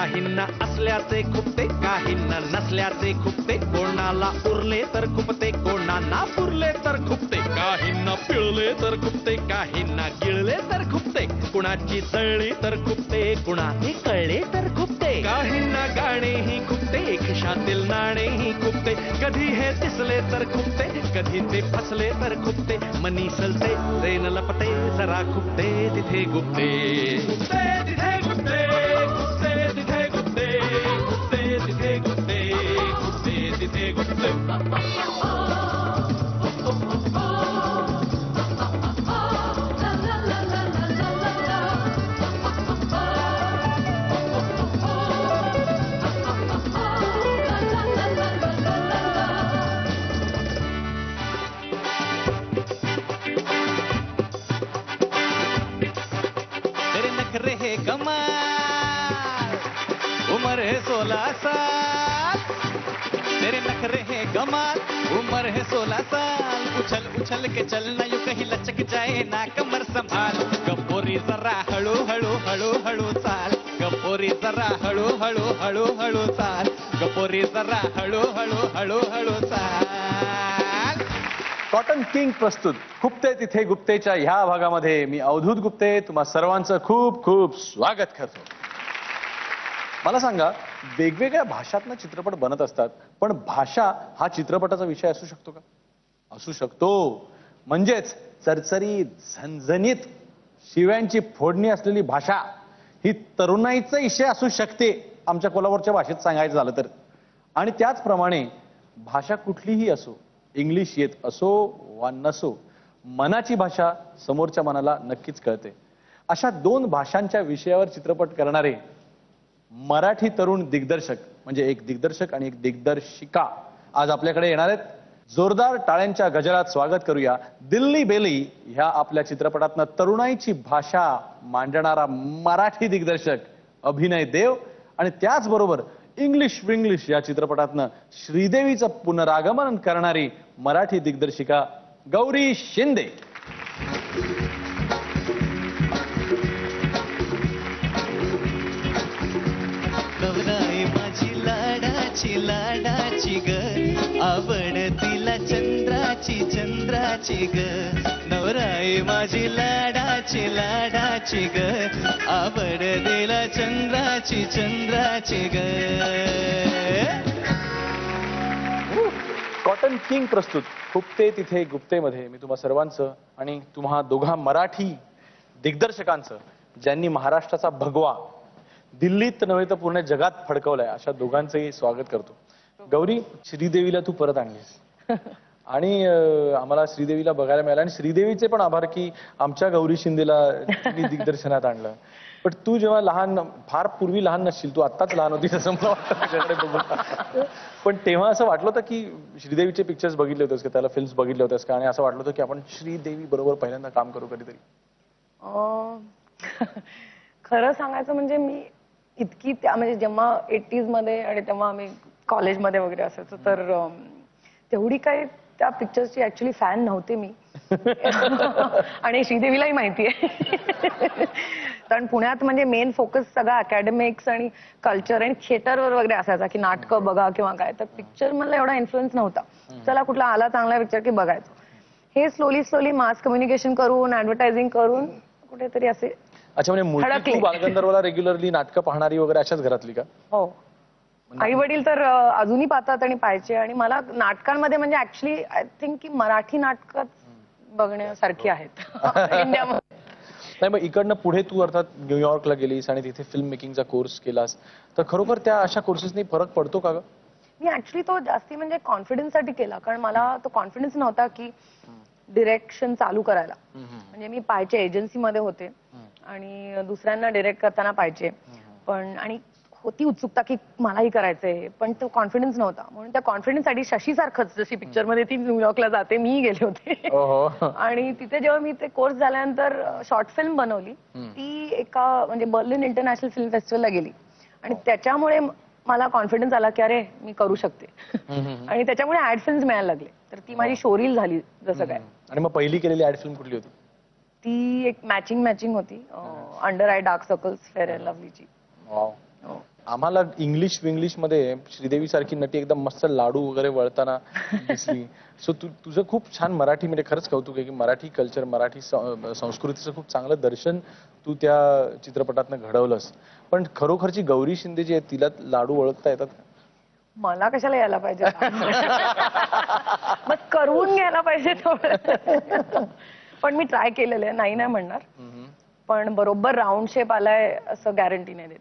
काहींना असल्याचे खुपते, काहींना नसल्याचे खुपते, कोणाला उरले तर खुपते, कोणाला पुरले तर खुपते, काहींना पिळले तर खुपते, काहींना गिळले तर खुपते, कुणाची जळली तर खुपते, कुणाचे कळले तर खुपते, काहींना गाणेही खुपते, खिशातील नाणेही खुपते, कधी हे दिसले तर खुपते, कधी ते फसले तर खुपते, मनी सलते रेन लपते, जरा खुपते तिथे गुपते, खुपते तिथे गुपते, खुपते तिथे गुपते, खुपते तिथे गुपते, खुपते तिथे गुपते. नखरे है कमाल, उम्र है 16 साल, तेरे नखरे है कमाल, उम्र है 16 साल, उछल उछल के चलना यूं कहीं लचक जाए ना कमर संभाल, गपोरी जरा हळू हळू हळू हळू चाल, गपोरी जरा हळू हळू हळू हळू चाल, गपोरी जरा हळू हळू हळू हळू चाल. कॉटन किंग प्रस्तुत खुपते तिथे गुप्तेच्या ह्या भागामध्ये मी अवधूत गुप्ते तुम्हा सर्वांचं खूप खूप स्वागत करतो. मला सांगा, वेगवेगळ्या भाषातनं चित्रपट बनत असतात, पण भाषा हा चित्रपटाचा विषय असू शकतो का? असू शकतो. म्हणजेच चरचरीत झणझणीत शिव्यांची फोडणी असलेली भाषा ही तरुणाईचा विषय असू शकते, आमच्या कोल्हापूरच्या भाषेत सांगायचं झालं तर. आणि त्याचप्रमाणे भाषा कुठलीही असो, इंग्लिश येत असो वा नसो, मनाची भाषा समोरच्या मनाला नक्कीच कळते. अशा दोन भाषांच्या विषयावर चित्रपट करणारे मराठी तरुण दिग्दर्शक, म्हणजे एक दिग्दर्शक आणि एक दिग्दर्शिका, आज आपल्याकडे येणार आहेत. जोरदार टाळ्यांच्या गजरात स्वागत करूया दिल्ली बेली ह्या आपल्या चित्रपटातनं तरुणाईची भाषा मांडणारा मराठी दिग्दर्शक अभिनय देव, आणि त्याचबरोबर इंग्लिश विंग्लिश या चित्रपटातनं श्रीदेवीचं पुनरागमन करणारी मराठी दिग्दर्शिका गौरी शिंदे. नवराई माझी लाडाची लाडाची ग, आवड तिला चंद्राची चंद्राची ग, नवराई माझी लाडाची लाडाची ग, आवड तिला चंद्राची चंद्राची ग. कॉटन किंग प्रस्तुत खुपते तिथे गुप्तेमध्ये मी तुम्हा सर्वांचं आणि तुम्हा दोघा मराठी दिग्दर्शकांचं, ज्यांनी महाराष्ट्राचा भगवा दिल्लीत नव्हे तर पूर्ण जगात फडकवलाय, अशा दोघांचंही स्वागत करतो. गौरी, श्रीदेवीला तू परत आणलीस आणि आम्हाला श्रीदेवीला बघायला मिळालं, आणि श्रीदेवीचे पण आभार की आमच्या गौरी शिंदेला दिग्दर्शनात आणलं. पण तू जेव्हा लहान, फार पूर्वी लहान नसशील, तू आत्ताच लहान होतीस असं मला वाटतं तुझ्याकडे बघून, पण तेव्हा असं वाटलं होतं की श्रीदेवीचे पिक्चर्स बघितले होतेस का, त्याला फिल्म्स बघितले होतेस का, आणि असं वाटलं होतं की आपण श्रीदेवी बरोबर पहिल्यांदा काम करू कधीतरी? खरं सांगायचं म्हणजे मी इतकी म्हणजे जेव्हा 80s मध्ये आणि तेव्हा आम्ही कॉलेजमध्ये वगैरे असायचो, तर तेवढी काही त्या पिक्चर्सची ऍक्च्युली फॅन नव्हते मी. आणि श्रीदेवीलाही माहिती आहे. कारण पुण्यात म्हणजे मेन फोकस सगळा अकॅडमिक्स आणि कल्चर आणि थिएटरवर वगैरे असायचा, की नाटकं बघा किंवा काय, तर पिक्चर मला एवढा इन्फ्लुएन्स नव्हता. चला कुठला आला चांगला पिक्चर की बघायचो. हे स्लोली मास कम्युनिकेशन करून, ऍडव्हर्टायझिंग करून कुठेतरी असे. अच्छा, म्हणजे बालगंधर्वला रेग्युलरली नाटकं पाहणारी वगैरे अशाच घरातली का? हो, आई वडील तर अजूनही पाहतात आणि पाहायचे. आणि मला नाटकांमध्ये म्हणजे ऍक्च्युली आय थिंक की मराठी नाटकं बघण्यासारखी आहेत इंडियामध्ये. नाही, मग इकडनं पुढे तू अर्थात न्यूयॉर्कला गेलीस आणि तिथे फिल्म मेकिंगचा कोर्स केलास, तर खरोखर त्या अशा कोर्सेसनी फरक पडतो का ग? मी ऍक्च्युली तो जास्ती म्हणजे कॉन्फिडन्ससाठी केला, कारण मला तो कॉन्फिडन्स नव्हता की डिरेक्शन चालू करायला. म्हणजे मी पाहायचे, एजन्सीमध्ये होते आणि दुसऱ्यांना डिरेक्ट करताना पाहिजे, पण आणि होती उत्सुकता की मलाही करायचंय, पण तो कॉन्फिडन्स नव्हता. म्हणून त्या कॉन्फिडन्ससाठी शशी सारखंच, जशी पिक्चरमध्ये ती न्यूयॉर्कला जाते, मी गेले होते. आणि तिथे जेव्हा मी ते कोर्स झाल्यानंतर शॉर्ट फिल्म बनवली, ती एका म्हणजे बर्लिन इंटरनॅशनल फिल्म फेस्टिवलला गेली, आणि त्याच्यामुळे मला कॉन्फिडन्स आला की अरे मी करू शकते. आणि त्याच्यामुळे ऍड फिल्म्स मिळायला लागले, तर ती माझी शोरील झाली जसं काय. आणि मग पहिली केलेली ऍड फिल्म कुठली होती? ती एक मॅचिंग होती, under eye dark circles fair and लव्हलीची. आम्हाला इंग्लिश मध्ये श्रीदेवी सारखी नटी एकदम मस्त लाडू वगैरे वळताना दिसली. सो तुझं खूप छान मराठी, म्हणजे खरंच कौतुक आहे की मराठी कल्चर, मराठी संस्कृतीचं खूप चांगलं दर्शन तू त्या चित्रपटातनं घडवलंस. पण खरोखरची गौरी शिंदे जी आहे तिला लाडू वळखता येतात का? मला कशाला यायला पाहिजे मग करून घ्यायला पाहिजे थोडं. पण मी ट्राय केलेलं आहे, नाही म्हणणार. पण बरोबर राऊंड शेप आलाय असं गॅरंटी नाही देत.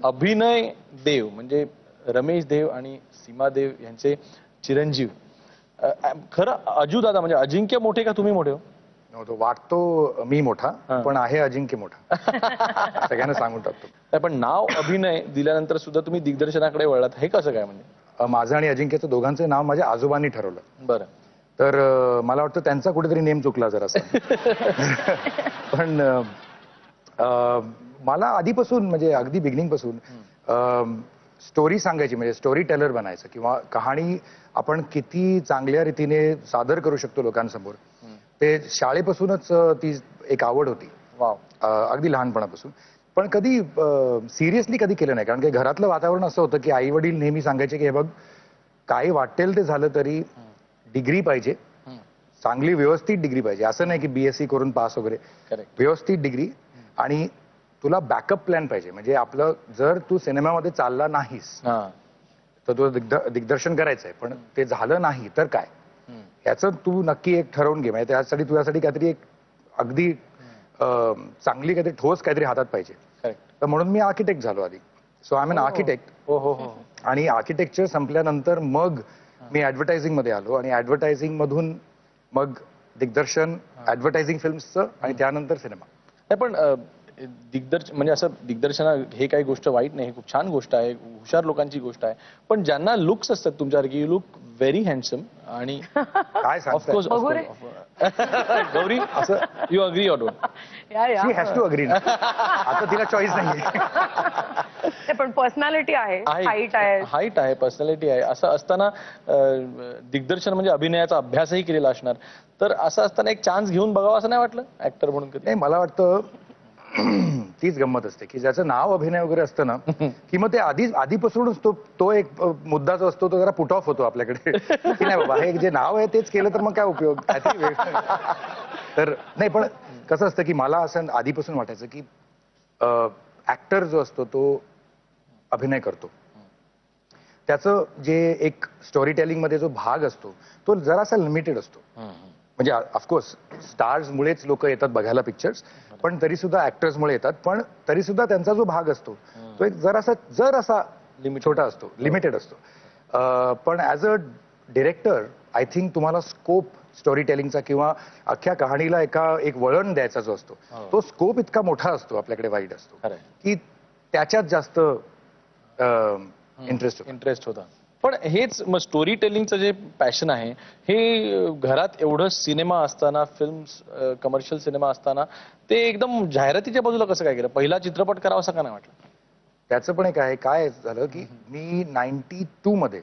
अभिनय देव म्हणजे रमेश देव आणि सीमा देव यांचे चिरंजीव. खरं अजू दादा म्हणजे अजिंक्य मोठे का तुम्ही मोठे हो? तो वाटतो मी मोठा, पण आहे अजिंक्य मोठा. सगळ्यांना सांगून टाकतो. पण नाव अभिनय दिल्यानंतर सुद्धा तुम्ही दिग्दर्शनाकडे वळलात, हे कसं काय? म्हणजे माझं आणि अजिंक्यचं दोघांचं नाव माझ्या आजोबांनी ठरवलं. बरं. तर मला वाटतं त्यांचा कुठेतरी नेम चुकला जरासा. पण मला आधीपासून म्हणजे अगदी बिगिनिंग पासून स्टोरी सांगायची, म्हणजे स्टोरी टेलर बनायचं किंवा कहाणी आपण किती चांगल्या रीतीने सादर करू शकतो लोकांसमोर, ते शाळेपासूनच ती एक आवड होती. वाव. अगदी लहानपणापासून. पण कधी सिरियसली कधी केलं नाही, कारण की घरातलं वातावरण असं होतं की आई वडील नेहमी सांगायचे की हे बघ, काही वाटेल ते झालं तरी डिग्री पाहिजे, चांगली व्यवस्थित डिग्री पाहिजे. असं नाही की BSc करून पास वगैरे, व्यवस्थित डिग्री, आणि तुला बॅकअप प्लॅन पाहिजे. म्हणजे आपलं जर तू सिनेमामध्ये चालला नाहीस तर तुला दिग्दर्शन करायचंय, पण ते झालं नाही तर काय, याचं तू नक्की एक ठरवून घे. म्हणजे त्यासाठी तुझ्यासाठी काहीतरी एक अगदी चांगली काहीतरी ठोस काहीतरी हातात पाहिजे. तर म्हणून मी आर्किटेक्ट झालो आधी. So I am an architect. आणि आर्किटेक्चर संपल्यानंतर मग मी ऍडव्हर्टायझिंग मध्ये आलो, आणि ऍडव्हर्टायझिंग मधून मग दिग्दर्शन, ऍडव्हर्टायझिंग फिल्म्सचं, आणि त्यानंतर सिनेमा. नाही पण म्हणजे असं दिग्दर्शना हे काही गोष्ट वाईट नाही, खूप छान गोष्ट आहे, हुशार लोकांची गोष्ट आहे. पण ज्यांना लुक्स असतात तुमच्यासारखी, यू लुक व्हेरी हँडसम. आणि काय ऑफकोर्स गौरी, असं you agree or don't? She has to agree. आता तिला चॉईस नाही. पण पर्सनॅलिटी आहे, हाईट आहे, पर्सनॅलिटी आहे. असं असताना दिग्दर्शन म्हणजे अभिनयाचा अभ्यासही केलेला असणार, तर असं असताना एक चान्स घेऊन बघावं असं नाही वाटलं ऍक्टर म्हणून? नाही, मला वाटतं तीच गंमत असते की ज्याचं नाव अभिनय वगैरे असतं ना, की मग ते आधीपासूनच तो एक मुद्दा जो असतो तो जरा पुट ऑफ होतो आपल्याकडे, की नाही बाबा हे जे नाव आहे तेच केलं तर मग काय उपयोग. तर नाही, पण कसं असतं की मला असं आधीपासून वाटायचं की ऍक्टर जो असतो तो अभिनय करतो, त्याचं जे एक स्टोरी टेलिंग मध्ये जो भाग असतो तो जरासा लिमिटेड असतो. म्हणजे ऑफकोर्स स्टार्समुळेच लोक येतात बघायला पिक्चर्स, पण तरी सुद्धा ऍक्टर्समुळे येतात, पण तरी सुद्धा त्यांचा जो भाग असतो तो एक जरासा छोटा असतो, लिमिटेड असतो. पण as a director I think तुम्हाला स्कोप स्टोरी टेलिंगचा किंवा अख्ख्या कहाणीला एक वळण द्यायचा जो असतो, तो स्कोप इतका मोठा असतो आपल्याकडे, वाईड असतो, की त्याच्यात जास्त इंटरेस्ट होता. पण हेच मग स्टोरी टेलिंगचं जे पॅशन आहे हे घरात एवढं सिनेमा असताना, फिल्म कमर्शियल सिनेमा असताना, ते एकदम जाहिरातीच्या बाजूला कसं काय केलं? पहिला चित्रपट करावा असं का नाही वाटलं? त्याचं पण एक आहे. काय झालं की मी 92 मध्ये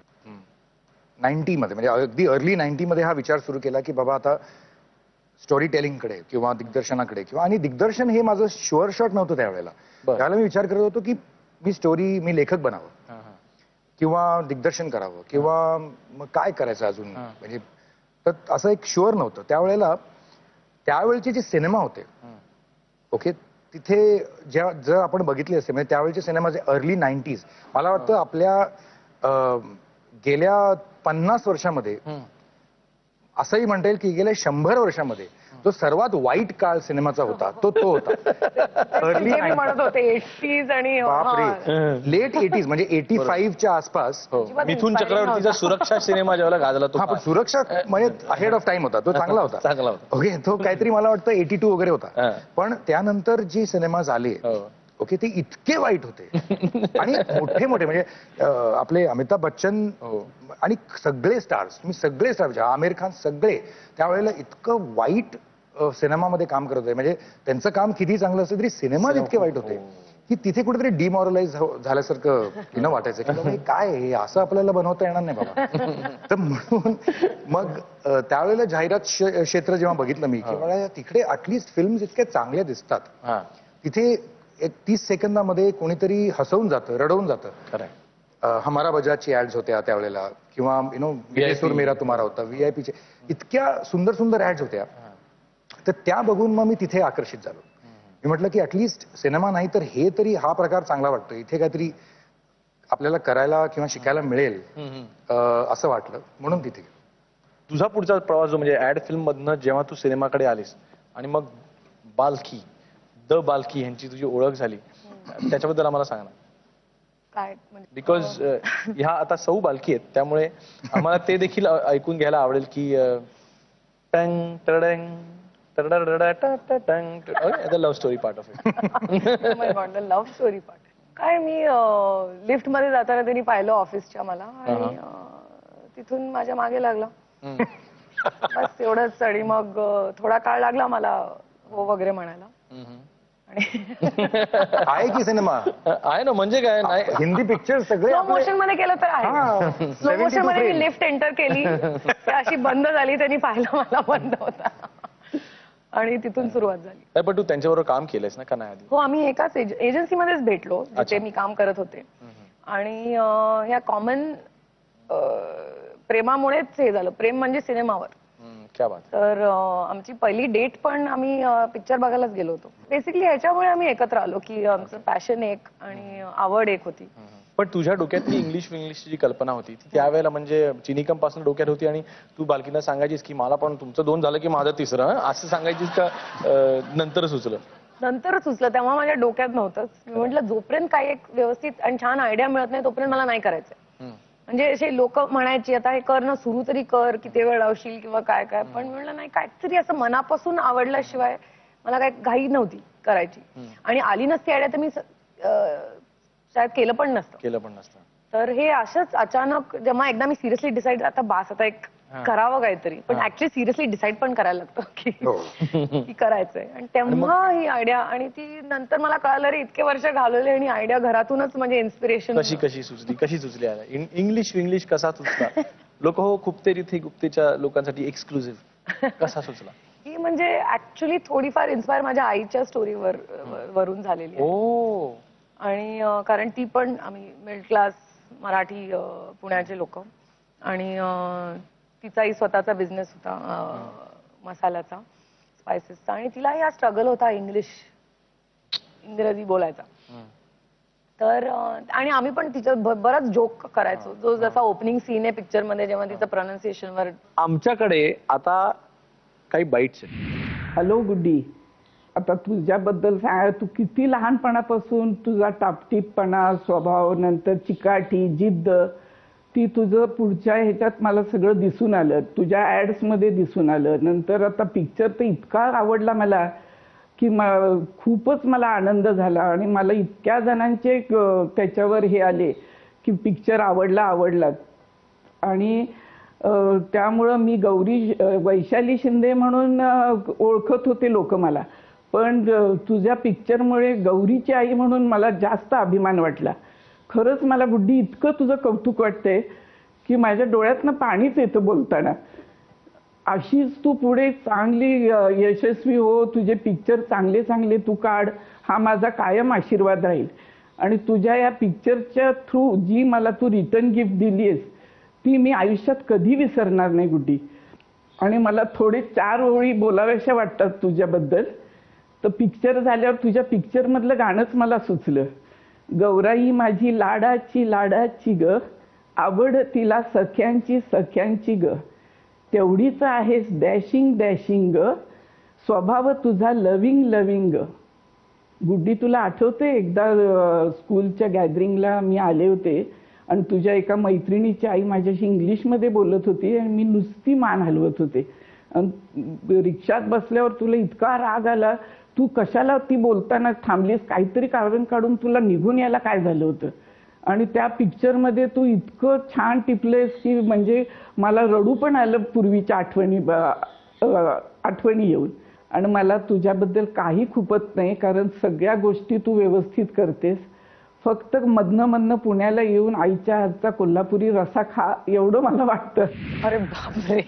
90 मध्ये म्हणजे अगदी अर्ली 90 मध्ये हा विचार सुरू केला की बाबा आता स्टोरी टेलिंगकडे किंवा दिग्दर्शनाकडे, किंवा आणि दिग्दर्शन हे माझं शुअर शॉट नव्हतं त्यावेळेला. त्यावेळेला मी विचार करत होतो की मी लेखक बनावं किंवा दिग्दर्शन करावं किंवा मग काय करायचं अजून, म्हणजे तर असं एक शुअर नव्हतं त्यावेळेला. त्यावेळचे जे सिनेमा होते, ओके, तिथे जर आपण बघितले असते म्हणजे त्यावेळचे सिनेमा जे अर्ली 90s, मला वाटतं आपल्या गेल्या 50 वर्षामध्ये असंही म्हणता येईल की गेल्या 100 वर्षामध्ये जो सर्वात वाईट काळ सिनेमाचा होता तो होता अर्ली. मी म्हणत होते 80s आणि बापरे, लेट 80s म्हणजे 85च्या आसपास. मिथुन चक्रवर्तीचा सुरक्षा सिनेमा ज्यावेळेला गाजला तो, पण सुरक्षा म्हणजे अहेड ऑफ टाइम होता, तो चांगला होता. ओके, तो काहीतरी मला वाटतं 82 वगैरे होता. पण त्यानंतर जे सिनेमा झाले, ओके, ते इतके वाईट होते आणि मोठे म्हणजे आपले अमिताभ बच्चन आणि सगळे स्टार्स, आमिर खान, सगळे त्यावेळेला इतकं वाईट सिनेमामध्ये काम करत होते. म्हणजे त्यांचं काम किती चांगलं असतं तरी सिनेमा इतके वाईट होते की तिथे कुठेतरी डिमॉरलाइज झाल्यासारखं वाटायचं की काय हे असं आपल्याला बनवता येणार नाही बाबा. तर म्हणून मग त्यावेळेला जाहिरात क्षेत्र जेव्हा बघितलं मी, की मला तिकडे ऍटलिस्ट फिल्म्स इतक्या चांगल्या दिसतात, तिथे एक 30 सेकंदामध्ये कोणीतरी हसवून जातं, रडवून जातं. खरंय. हमारा बजाजची ऍड्स होत्या त्यावेळेला, किंवा VIP. मेरा तुम्हारा होता, व्हीआयपीचे इतक्या सुंदर सुंदर ऍड्स होत्या. तर त्या बघून मग मी तिथे आकर्षित झालो. मी म्हटलं की ऍटलिस्ट सिनेमा नाही तर हे तरी हा प्रकार चांगला वाटतो, इथे काहीतरी आपल्याला करायला किंवा शिकायला मिळेल असं वाटलं, म्हणून तिथे गेलो. तुझा पुढचा प्रवास जो म्हणजे ऍड फिल्म मधनं जेव्हा तू सिनेमाकडे आलीस आणि मग बाल्की, द बाल्की ह्यांची तुझी ओळख झाली, त्याच्याबद्दल आम्हाला सांग ना. काय म्हणजे बिकॉज ह्या आता सौ बाल्की आहेत, त्यामुळे आम्हाला ते देखील ऐकून घ्यायला आवडेल की टंग टडंग love story part of it. Love story part काय, मी लिफ्ट मध्ये जाताना त्यांनी पाहिलं ऑफिसच्या मला आणि तिथून माझ्या मागे लागला. बस एवढंच. आणि मग थोडा काळ लागला मला हो वगैरे म्हणायला. आहे की सिनेमा आहे ना, म्हणजे काय नाही. हिंदी पिक्चर सगळे स्लो आपले- मोशन मध्ये केलं तर आहे. स्लो मोशन मध्ये मी frame. लिफ्ट एंटर केली, ती अशी बंद झाली, त्यांनी पाहिलं मला बंद होता आणि तिथून सुरुवात झाली. नाही, पण तू त्यांच्याबरोबर काम केलंयस ना का नाही आधी? हो, आम्ही एकाच एजन्सीमध्येच भेटलो जिथे अच्छा. मी काम करत होते. आणि ह्या कॉमन प्रेमामुळेच हे झालं. प्रेम म्हणजे सिनेमावर. क्या बात. तर आमची पहिली डेट पण आम्ही पिक्चर बघायलाच गेलो होतो. बेसिकली ह्याच्यामुळे आम्ही एकत्र आलो की आमचं पॅशन एक आणि आवड एक होती. पण तुझ्या डोक्यातली इंग्लिशची जी कल्पना होती ती त्यावेळेला म्हणजे चिनिकम पासून डोक्यात होती आणि तू बाल्कीना सांगायचीस की मला पण तुमचं 2 झालं की माझं 3रं, असं सांगायचीस का नंतर सुचलं? नंतरच सुचलं, तेव्हा माझ्या डोक्यात नव्हतंच. मी म्हटलं जोपर्यंत काही एक व्यवस्थित आणि छान आयडिया मिळत नाही तोपर्यंत मला नाही करायचंय. म्हणजे असे लोक म्हणायची आता हे कर ना, सुरू तरी कर, किती वेळ लावशील किंवा काय काय. पण म्हणलं नाही, काहीतरी असं मनापासून आवडल्याशिवाय मला काही घाई नव्हती करायची. आणि आली नसती आयडिया तर मी शायद केलं पण नसतं. तर हे असंच अचानक जेव्हा एकदा मी सिरियसली डिसाईड, आता बास, आता एक करावं काहीतरी, पण ऍक्च्युअली सिरियसली डिसाईड पण करायला लागतं की करायचंय. आणि तेव्हा ही आयडिया, आणि ती नंतर मला कळालं रे इतके वर्ष घालवले आणि आयडिया घरातूनच म्हणजे इन्स्पिरेशन. कशी सुचली इंग्लिश कसा सुचला? लोक हो खुपते तिथे गुप्तेच्या लोकांसाठी एक्सक्लुझिव्ह कसा सुचला? ही म्हणजे ऍक्च्युली थोडीफार इन्स्पायर माझ्या आईच्या स्टोरीवर वरून झालेली आहे. ओ. आणि कारण ती पण आम्ही मिडल क्लास मराठी पुण्याचे लोक, आणि तिचाही स्वतःचा बिझनेस होता मसाल्याचा, स्पायसेसचा, आणि तिलाही हा स्ट्रगल होता इंग्रजी बोलायचा. तर आणि आम्ही पण तिच्यात बराच जोक करायचो. जो जसा ओपनिंग सीन आहे पिक्चर मध्ये जेव्हा तिचं प्रोनाउन्सिएशनवर. आमच्याकडे आता काही बाईट्स आहेत. हॅलो गुड्डी, आता तुझ्याबद्दल सांगा. तू किती लहानपणापासून तुझा टापटीपणा, स्वभाव, नंतर चिकाटी, जिद्द, ती तुझं पुढच्या ह्याच्यात मला सगळं दिसून आलं. तुझ्या ॲड्समध्ये दिसून आलं. नंतर आता पिक्चर तर इतका आवडला मला की खूपच मला आनंद झाला. आणि मला इतक्या जणांचे त्याच्यावर हे आले की पिक्चर आवडला. आणि त्यामुळं मी वैशाली शिंदे म्हणून ओळखत होते लोक मला, पण तुझ्या पिक्चरमुळे गौरीची आई म्हणून मला जास्त अभिमान वाटला. खरंच मला गुड्डी इतकं तुझं कौतुक वाटतंय की माझ्या डोळ्यातनं पाणीच येतं बोलताना. अशीच तू पुढे चांगली यशस्वी हो, तुझे पिक्चर चांगले तू काढ, हा माझा कायम आशीर्वाद राहील. आणि तुझ्या या पिक्चरच्या थ्रू जी मला तू रिटर्न गिफ्ट दिली आहेस ती मी आयुष्यात कधी विसरणार नाही गुड्डी. आणि मला थोडे 4 ओळी बोलाव्याशा वाटतात तुझ्याबद्दल. तर पिक्चर झाल्यावर तुझ्या पिक्चरमधलं गाणंच मला सुचलं. गौराई माझी लाडाची ग, आवड तिला सख्यांची ग, तेवढीच आहेस डॅशिंग ग, स्वभाव तुझा लविंग ग. गुड्डी, तुला आठवते एकदा स्कूलच्या गॅदरिंगला मी आले होते आणि तुझ्या एका मैत्रिणीची आई माझ्याशी इंग्लिशमध्ये बोलत होती आणि मी नुसती मान हलवत होते. आणि रिक्षात बसल्यावर तुला इतका राग आला, तू कशाला ती बोलताना थांबलीस, काहीतरी कारण काढून तुला निघून यायला काय झालं होतं. आणि त्या पिक्चरमध्ये तू इतकं छान टिपलेस की म्हणजे मला रडू पण आलं पूर्वीच्या आठवणी येऊन. आणि मला तुझ्याबद्दल काही खुपत नाही, कारण सगळ्या गोष्टी तू व्यवस्थित करतेस. फक्त मधनं पुण्याला येऊन आईच्या हातचा कोल्हापुरी रसा खा, एवढं मला वाटतं. अरे बापरे.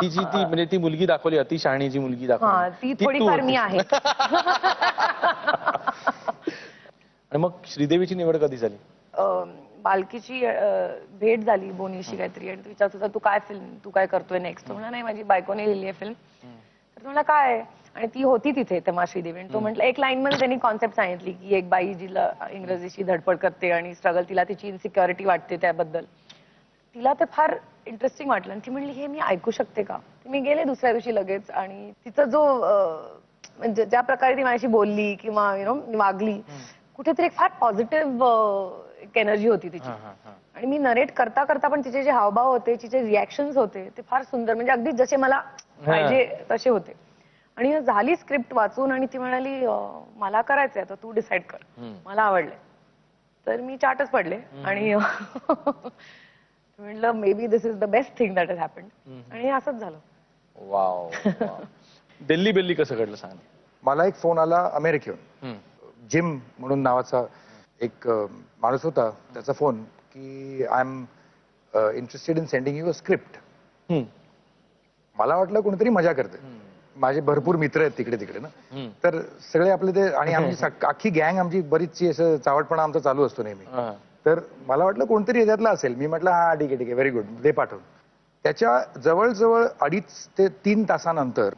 ती म्हणजे ती मुलगी दाखवली, अति शहाणी जी मुलगी दाखवली, ती थोडीफार मी आहे. आणि मग श्रीदेवीची निवड कधी झाली? बालकीची भेट झाली बोनीशी काहीतरी, आणि विचारत होता तू काय करतोय नेक्स्ट. तो म्हणला नाही माझी बायकोने लिहिली आहे फिल्म. तर म्हणला काय, आणि ती होती तिथे तेव्हा श्रीदेवी. तो म्हटलं एक लाईन मध्ये त्यांनी कॉन्सेप्ट सांगितली की एक बाई जिला इंग्रजीची धडपड करते आणि स्ट्रगल, तिला तिची इन्सिक्युरिटी वाटते त्याबद्दल. तिला ते फार इंटरेस्टिंग वाटलं आणि ती म्हणली हे मी ऐकू शकते का. मी गेले दुसऱ्या दिवशी लगेच, आणि तिचा जो म्हणजे ज्या प्रकारे ती माझ्याशी बोलली किंवा वागली, कुठेतरी एक फार पॉझिटिव्ह एक एनर्जी होती तिची. आणि मी नरेट करता करता पण तिचे जे हावभाव होते, तिचे रिॲक्शन्स होते, ते फार सुंदर, म्हणजे अगदी जसे मला पाहिजे तसे होते. आणि झाली स्क्रिप्ट वाचून आणि ती म्हणाली मला करायचंय आता, तू डिसाईड कर, मला आवडलंय. तर मी चाटच पडले आणि म्हटलं may be this is the best thing that has happened. आणि हे असंच झालं. वाव. दिल्ली बेल्ली कसं घडलं सांग. मला एक फोन आला अमेरिकेहून. जिम म्हणून नावाचा एक माणूस होता, त्याचा फोन की I am interested in sending you a script. मला वाटलं कोणीतरी मजा करते. माझे भरपूर मित्र आहेत तिकडे तिकडे ना, तर सगळे आपले ते, आणि आमची अख्खी गँग आमची बरीचशी असं चावटपणा आमचा चालू असतो नेहमी. तर मला वाटलं कोणतरी याच्यातला असेल. मी म्हटलं हा ठीक आहे व्हेरी गुड, दे पाठवून. त्याच्या जवळजवळ 2.5 ते 3 तासानंतर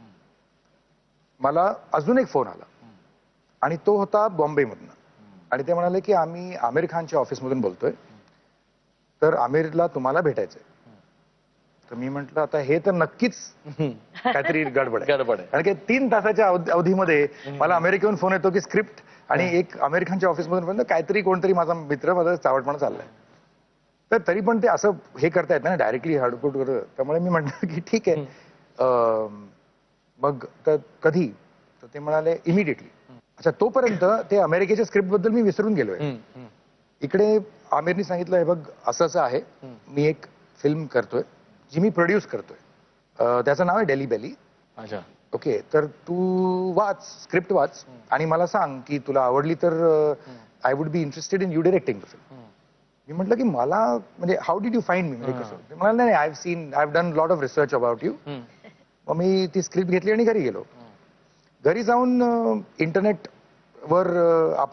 मला अजून एक फोन आला, आणि तो होता बॉम्बेमधनं. आणि ते म्हणाले की आम्ही आमिर खानच्या ऑफिसमधून बोलतोय, तर आमिरला तुम्हाला भेटायचंय. तर मी म्हंटल आता हे तर नक्कीच काहीतरी गडबड आहे. कारण की 3 तासाच्या अवधीमध्ये मला अमेरिकेहून फोन येतो की स्क्रिप्ट, आणि एक आमिर खानच्या ऑफिसमधून पण काहीतरी कोणतरी माझा मित्र माझा चावटपणा चाललाय. तर तरी पण ते असं हे करता येत ना डायरेक्टली हडकुट करत. त्यामुळे मी म्हटलं की ठीक आहे, मग तर कधी. तर ते म्हणाले इमिडिएटली. अच्छा, तोपर्यंत ते अमेरिकेच्या स्क्रिप्ट बद्दल मी विसरून गेलोय. इकडे आमिरनी सांगितलं हे बघ असं असं आहे, मी एक फिल्म करतोय जी मी प्रोड्यूस करतोय, त्याचं नाव आहे डेली बेली. अच्छा, ओके, तर तू वाच स्क्रिप्ट वाच आणि मला सांग की तुला आवडली तर I would be interested in you directing the film. मी म्हटलं की मला म्हणजे how did you find me, म्हणजे कसं. ते म्हणाले नाही, I have done lot of research about you. मग मी ती स्क्रिप्ट घेतली आणि घरी गेलो. घरी जाऊन इंटरनेटवर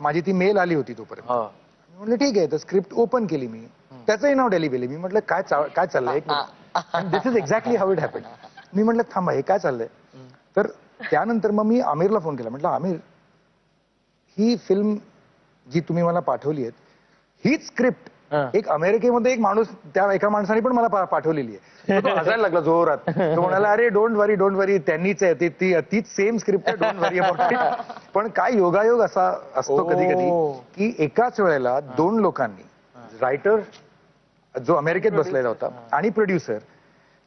माझी ती मेल आली होती तोपर्यंत. मी म्हटलं ठीक आहे, तर स्क्रिप्ट ओपन केली मी, त्याचंही नाव डेली बेली. मी म्हटलं काय चाललंय एक minute, this is exactly how it happen. मी म्हटलं थांबा हे काय चाललंय. तर त्यानंतर मग मी आमिरला फोन केला. म्हटलं आमिर, ही फिल्म जी तुम्ही मला पाठवली आहे, हीच स्क्रिप्ट एक अमेरिकेमध्ये एक माणूस, त्या एका माणसाने पण मला पाठवलेली आहे. तो हसायला लागला जोरात. तो म्हणाला अरे डोंट वरी, त्यांनीच आहे तीच सेम स्क्रिप्ट आहे, डोंट वरी अबाउट इट. पण काय योगायोग असा असतो कधी कधी की एकाच वेळेला 2 लोकांनी, रायटर जो अमेरिकेत बसलेला होता आणि प्रोड्युसर,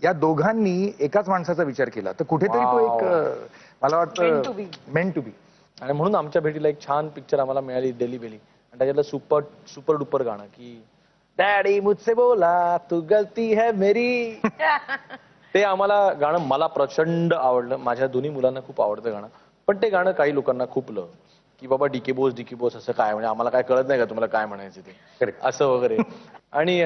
या दोघांनी एकाच माणसाचा विचार केला. तर कुठेतरी तो एक मला वाटतं मेंट टू बी. आणि म्हणून आमच्या भेटीला एक छान पिक्चर आम्हाला मिळाली डेली बेली. आणि त्याच्यातलं सुपर डुपर गाणं की डॅडी मुझसे बोला तू गलती है मेरी, ते आम्हाला गाणं मला प्रचंड आवडलं. माझ्या दोन्ही मुलांना खूप आवडतं गाणं. पण ते गाणं काही लोकांना खुपलं की बाबा डीके बोस असं काय, म्हणजे आम्हाला काय कळत नाही का तुम्हाला काय म्हणायचं ते असं वगैरे. आणि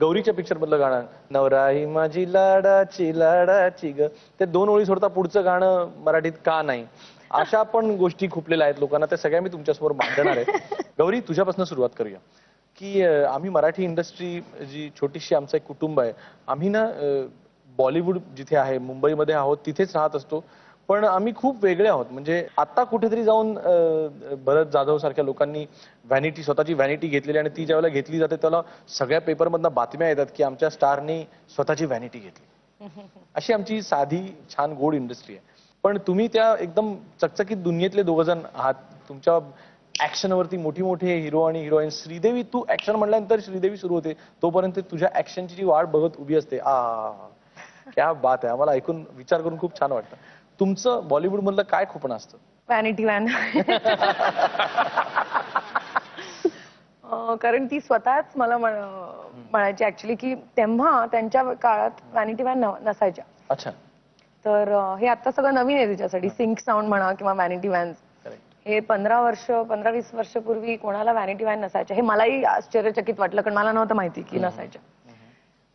गौरीच्या पिक्चर मधलं गाणं नवराई माझी लाडाची ग, ते 2 ओळी सोडता पुढचं गाणं मराठीत का नाही, अशा पण गोष्टी खुपलेल्या आहेत लोकांना. त्या सगळ्या मी तुमच्यासमोर मांडणार आहे. गौरी, तुझ्यापासून सुरुवात करूया की आम्ही मराठी इंडस्ट्री जी छोटीशी आमचं एक कुटुंब आहे, आम्ही ना बॉलिवूड जिथे आहे मुंबईमध्ये आहोत तिथेच राहत असतो, पण आम्ही खूप वेगळे आहोत. म्हणजे आता कुठेतरी जाऊन भरत जाधव सारख्या लोकांनी स्वतःची व्हॅनिटी घेतलेली, आणि ती ज्यावेळेला घेतली जाते त्याला सगळ्या पेपरमधनं बातम्या येतात की आमच्या स्टारने स्वतःची व्हॅनिटी घेतली. अशी आमची साधी छान गोड इंडस्ट्री आहे. पण तुम्ही त्या एकदम चकचकीत दुनियेतले 2 जण आहात. तुमच्या ऍक्शनवरती मोठे हिरो आणि हिरोईन. श्रीदेवी, तू ऍक्शन म्हणल्यानंतर श्रीदेवी सुरू होते, तोपर्यंत तुझ्या ऍक्शनची जी वाट बघत उभी असते. क्या बात आहे. आम्हाला ऐकून विचार करून खूप छान वाटतं. तुमचं बॉलिवूड मधलं काय खुपणं असतं? Vanity van. कारण ती स्वतःच मला म्हणायची ऍक्च्युली की तेव्हा त्यांच्या काळात व्हॅनिटी व्हॅन नसायच्या. अच्छा. तर हे आता सगळं नवीन आहे तिच्यासाठी. सिंक साऊंड म्हणा किंवा व्हॅनिटी व्हॅन्स. हे 15-20 वर्ष पूर्वी कोणाला व्हॅनिटी व्हॅन नसायच्या. हे मलाही आश्चर्यचकित वाटलं, कारण मला नव्हतं माहिती की नसायच्या.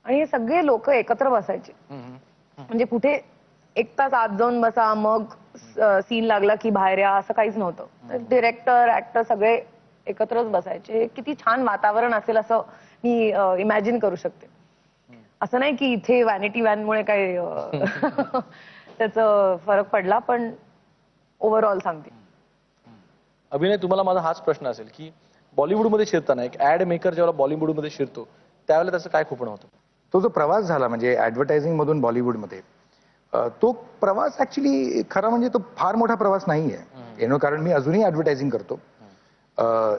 आणि हे सगळे लोक एकत्र बसायचे. म्हणजे कुठे 1 तास आत जाऊन बसा, मग सीन लागला की बाहेर या, असं काहीच नव्हतं. डिरेक्टर, ऍक्टर सगळे एकत्रच बसायचे. किती छान वातावरण असेल असं मी इमॅजिन करू शकते. असं नाही की इथे व्हॅनिटी व्हॅनमुळे काही त्याचा फरक पडला, पण ओव्हरऑल सांगते. अभिनय, तुम्हाला माझा हाच प्रश्न असेल की बॉलिवूडमध्ये शिरताना एक ऍड मेकर जेव्हा बॉलिवूडमध्ये शिरतो त्यावेळेला त्याचं काय खुपणं होतं? तो जो प्रवास झाला म्हणजे ऍडव्हर्टायझिंग मधून बॉलिवूडमध्ये, तो प्रवास ऍक्च्युली खरा म्हणजे तो फार मोठा प्रवास नाहीये. कारण मी अजूनही ऍडव्हर्टायझिंग करतो.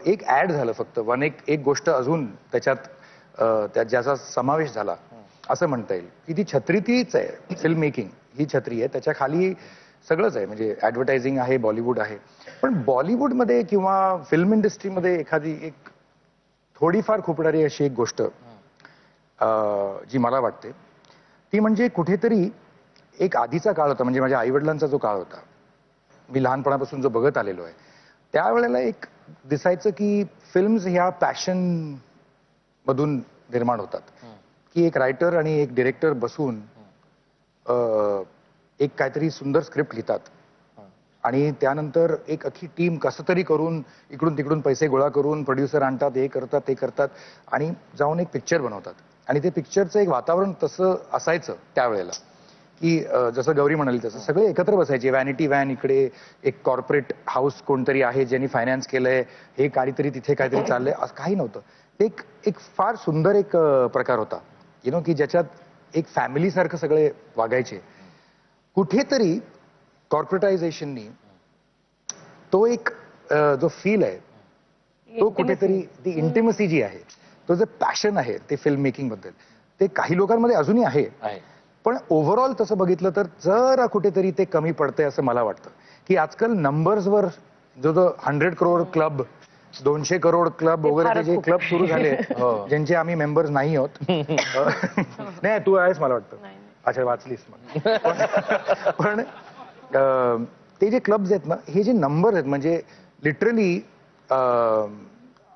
एक ऍड झालं फक्त एक गोष्ट अजून त्यात ज्याचा समावेश झाला असं म्हणता येईल की ती छत्री तीच आहे. फिल्म मेकिंग ही छत्री आहे, त्याच्या खाली सगळंच आहे. म्हणजे ऍडव्हर्टायझिंग आहे, बॉलिवूड आहे. पण बॉलिवूडमध्ये किंवा फिल्म इंडस्ट्रीमध्ये एखादी एक थोडीफार खुपणारी अशी एक गोष्ट जी मला वाटते ती म्हणजे कुठेतरी एक आधीचा काळ होता, म्हणजे माझ्या आईवडिलांचा जो काळ होता, मी लहानपणापासून जो बघत आलेलो आहे, त्यावेळेला एक दिसायचं की फिल्म्स ह्या पॅशन मधून निर्माण होतात. की एक रायटर आणि एक डिरेक्टर बसून एक काहीतरी सुंदर स्क्रिप्ट लिहितात आणि त्यानंतर एक अख्खी टीम कसं तरी करून इकडून तिकडून पैसे गोळा करून प्रोड्युसर आणतात, हे करतात ते करतात आणि जाऊन एक पिक्चर बनवतात. आणि ते पिक्चरचं एक वातावरण तसं असायचं त्यावेळेला की जसं गौरी म्हणाली तसं सगळे एकत्र बसायचे. व्हॅनिटी व्हॅन इकडे, एक कॉर्पोरेट हाऊस कोणतरी आहे ज्यांनी फायनान्स केलंय, हे काहीतरी तिथे काहीतरी चाललंय, असं काही नव्हतं. एक फार सुंदर एक प्रकार होता की ज्याच्यात एक फॅमिली सारखं सगळे वागायचे. कुठेतरी कॉर्पोरेटायझेशननी तो एक जो फील आहे तो कुठेतरी, ती इंटिमसी जी आहे, तो जे पॅशन आहे ते फिल्म मेकिंग बद्दल, ते काही लोकांमध्ये अजूनही आहे. पण ओव्हरऑल तसं बघितलं तर जरा कुठेतरी ते कमी पडतंय असं मला वाटतं. की आजकाल नंबर्सवर जो 100 करोड क्लब, 200 करोड क्लब वगैरे जे क्लब सुरू झाले ज्यांचे आम्ही मेंबर्स नाही आहोत. नाही, तू आहेस मला वाटतं. अच्छा, वाचलीस मग. पण ते जे क्लब्स आहेत ना, हे जे नंबर आहेत, म्हणजे लिटरली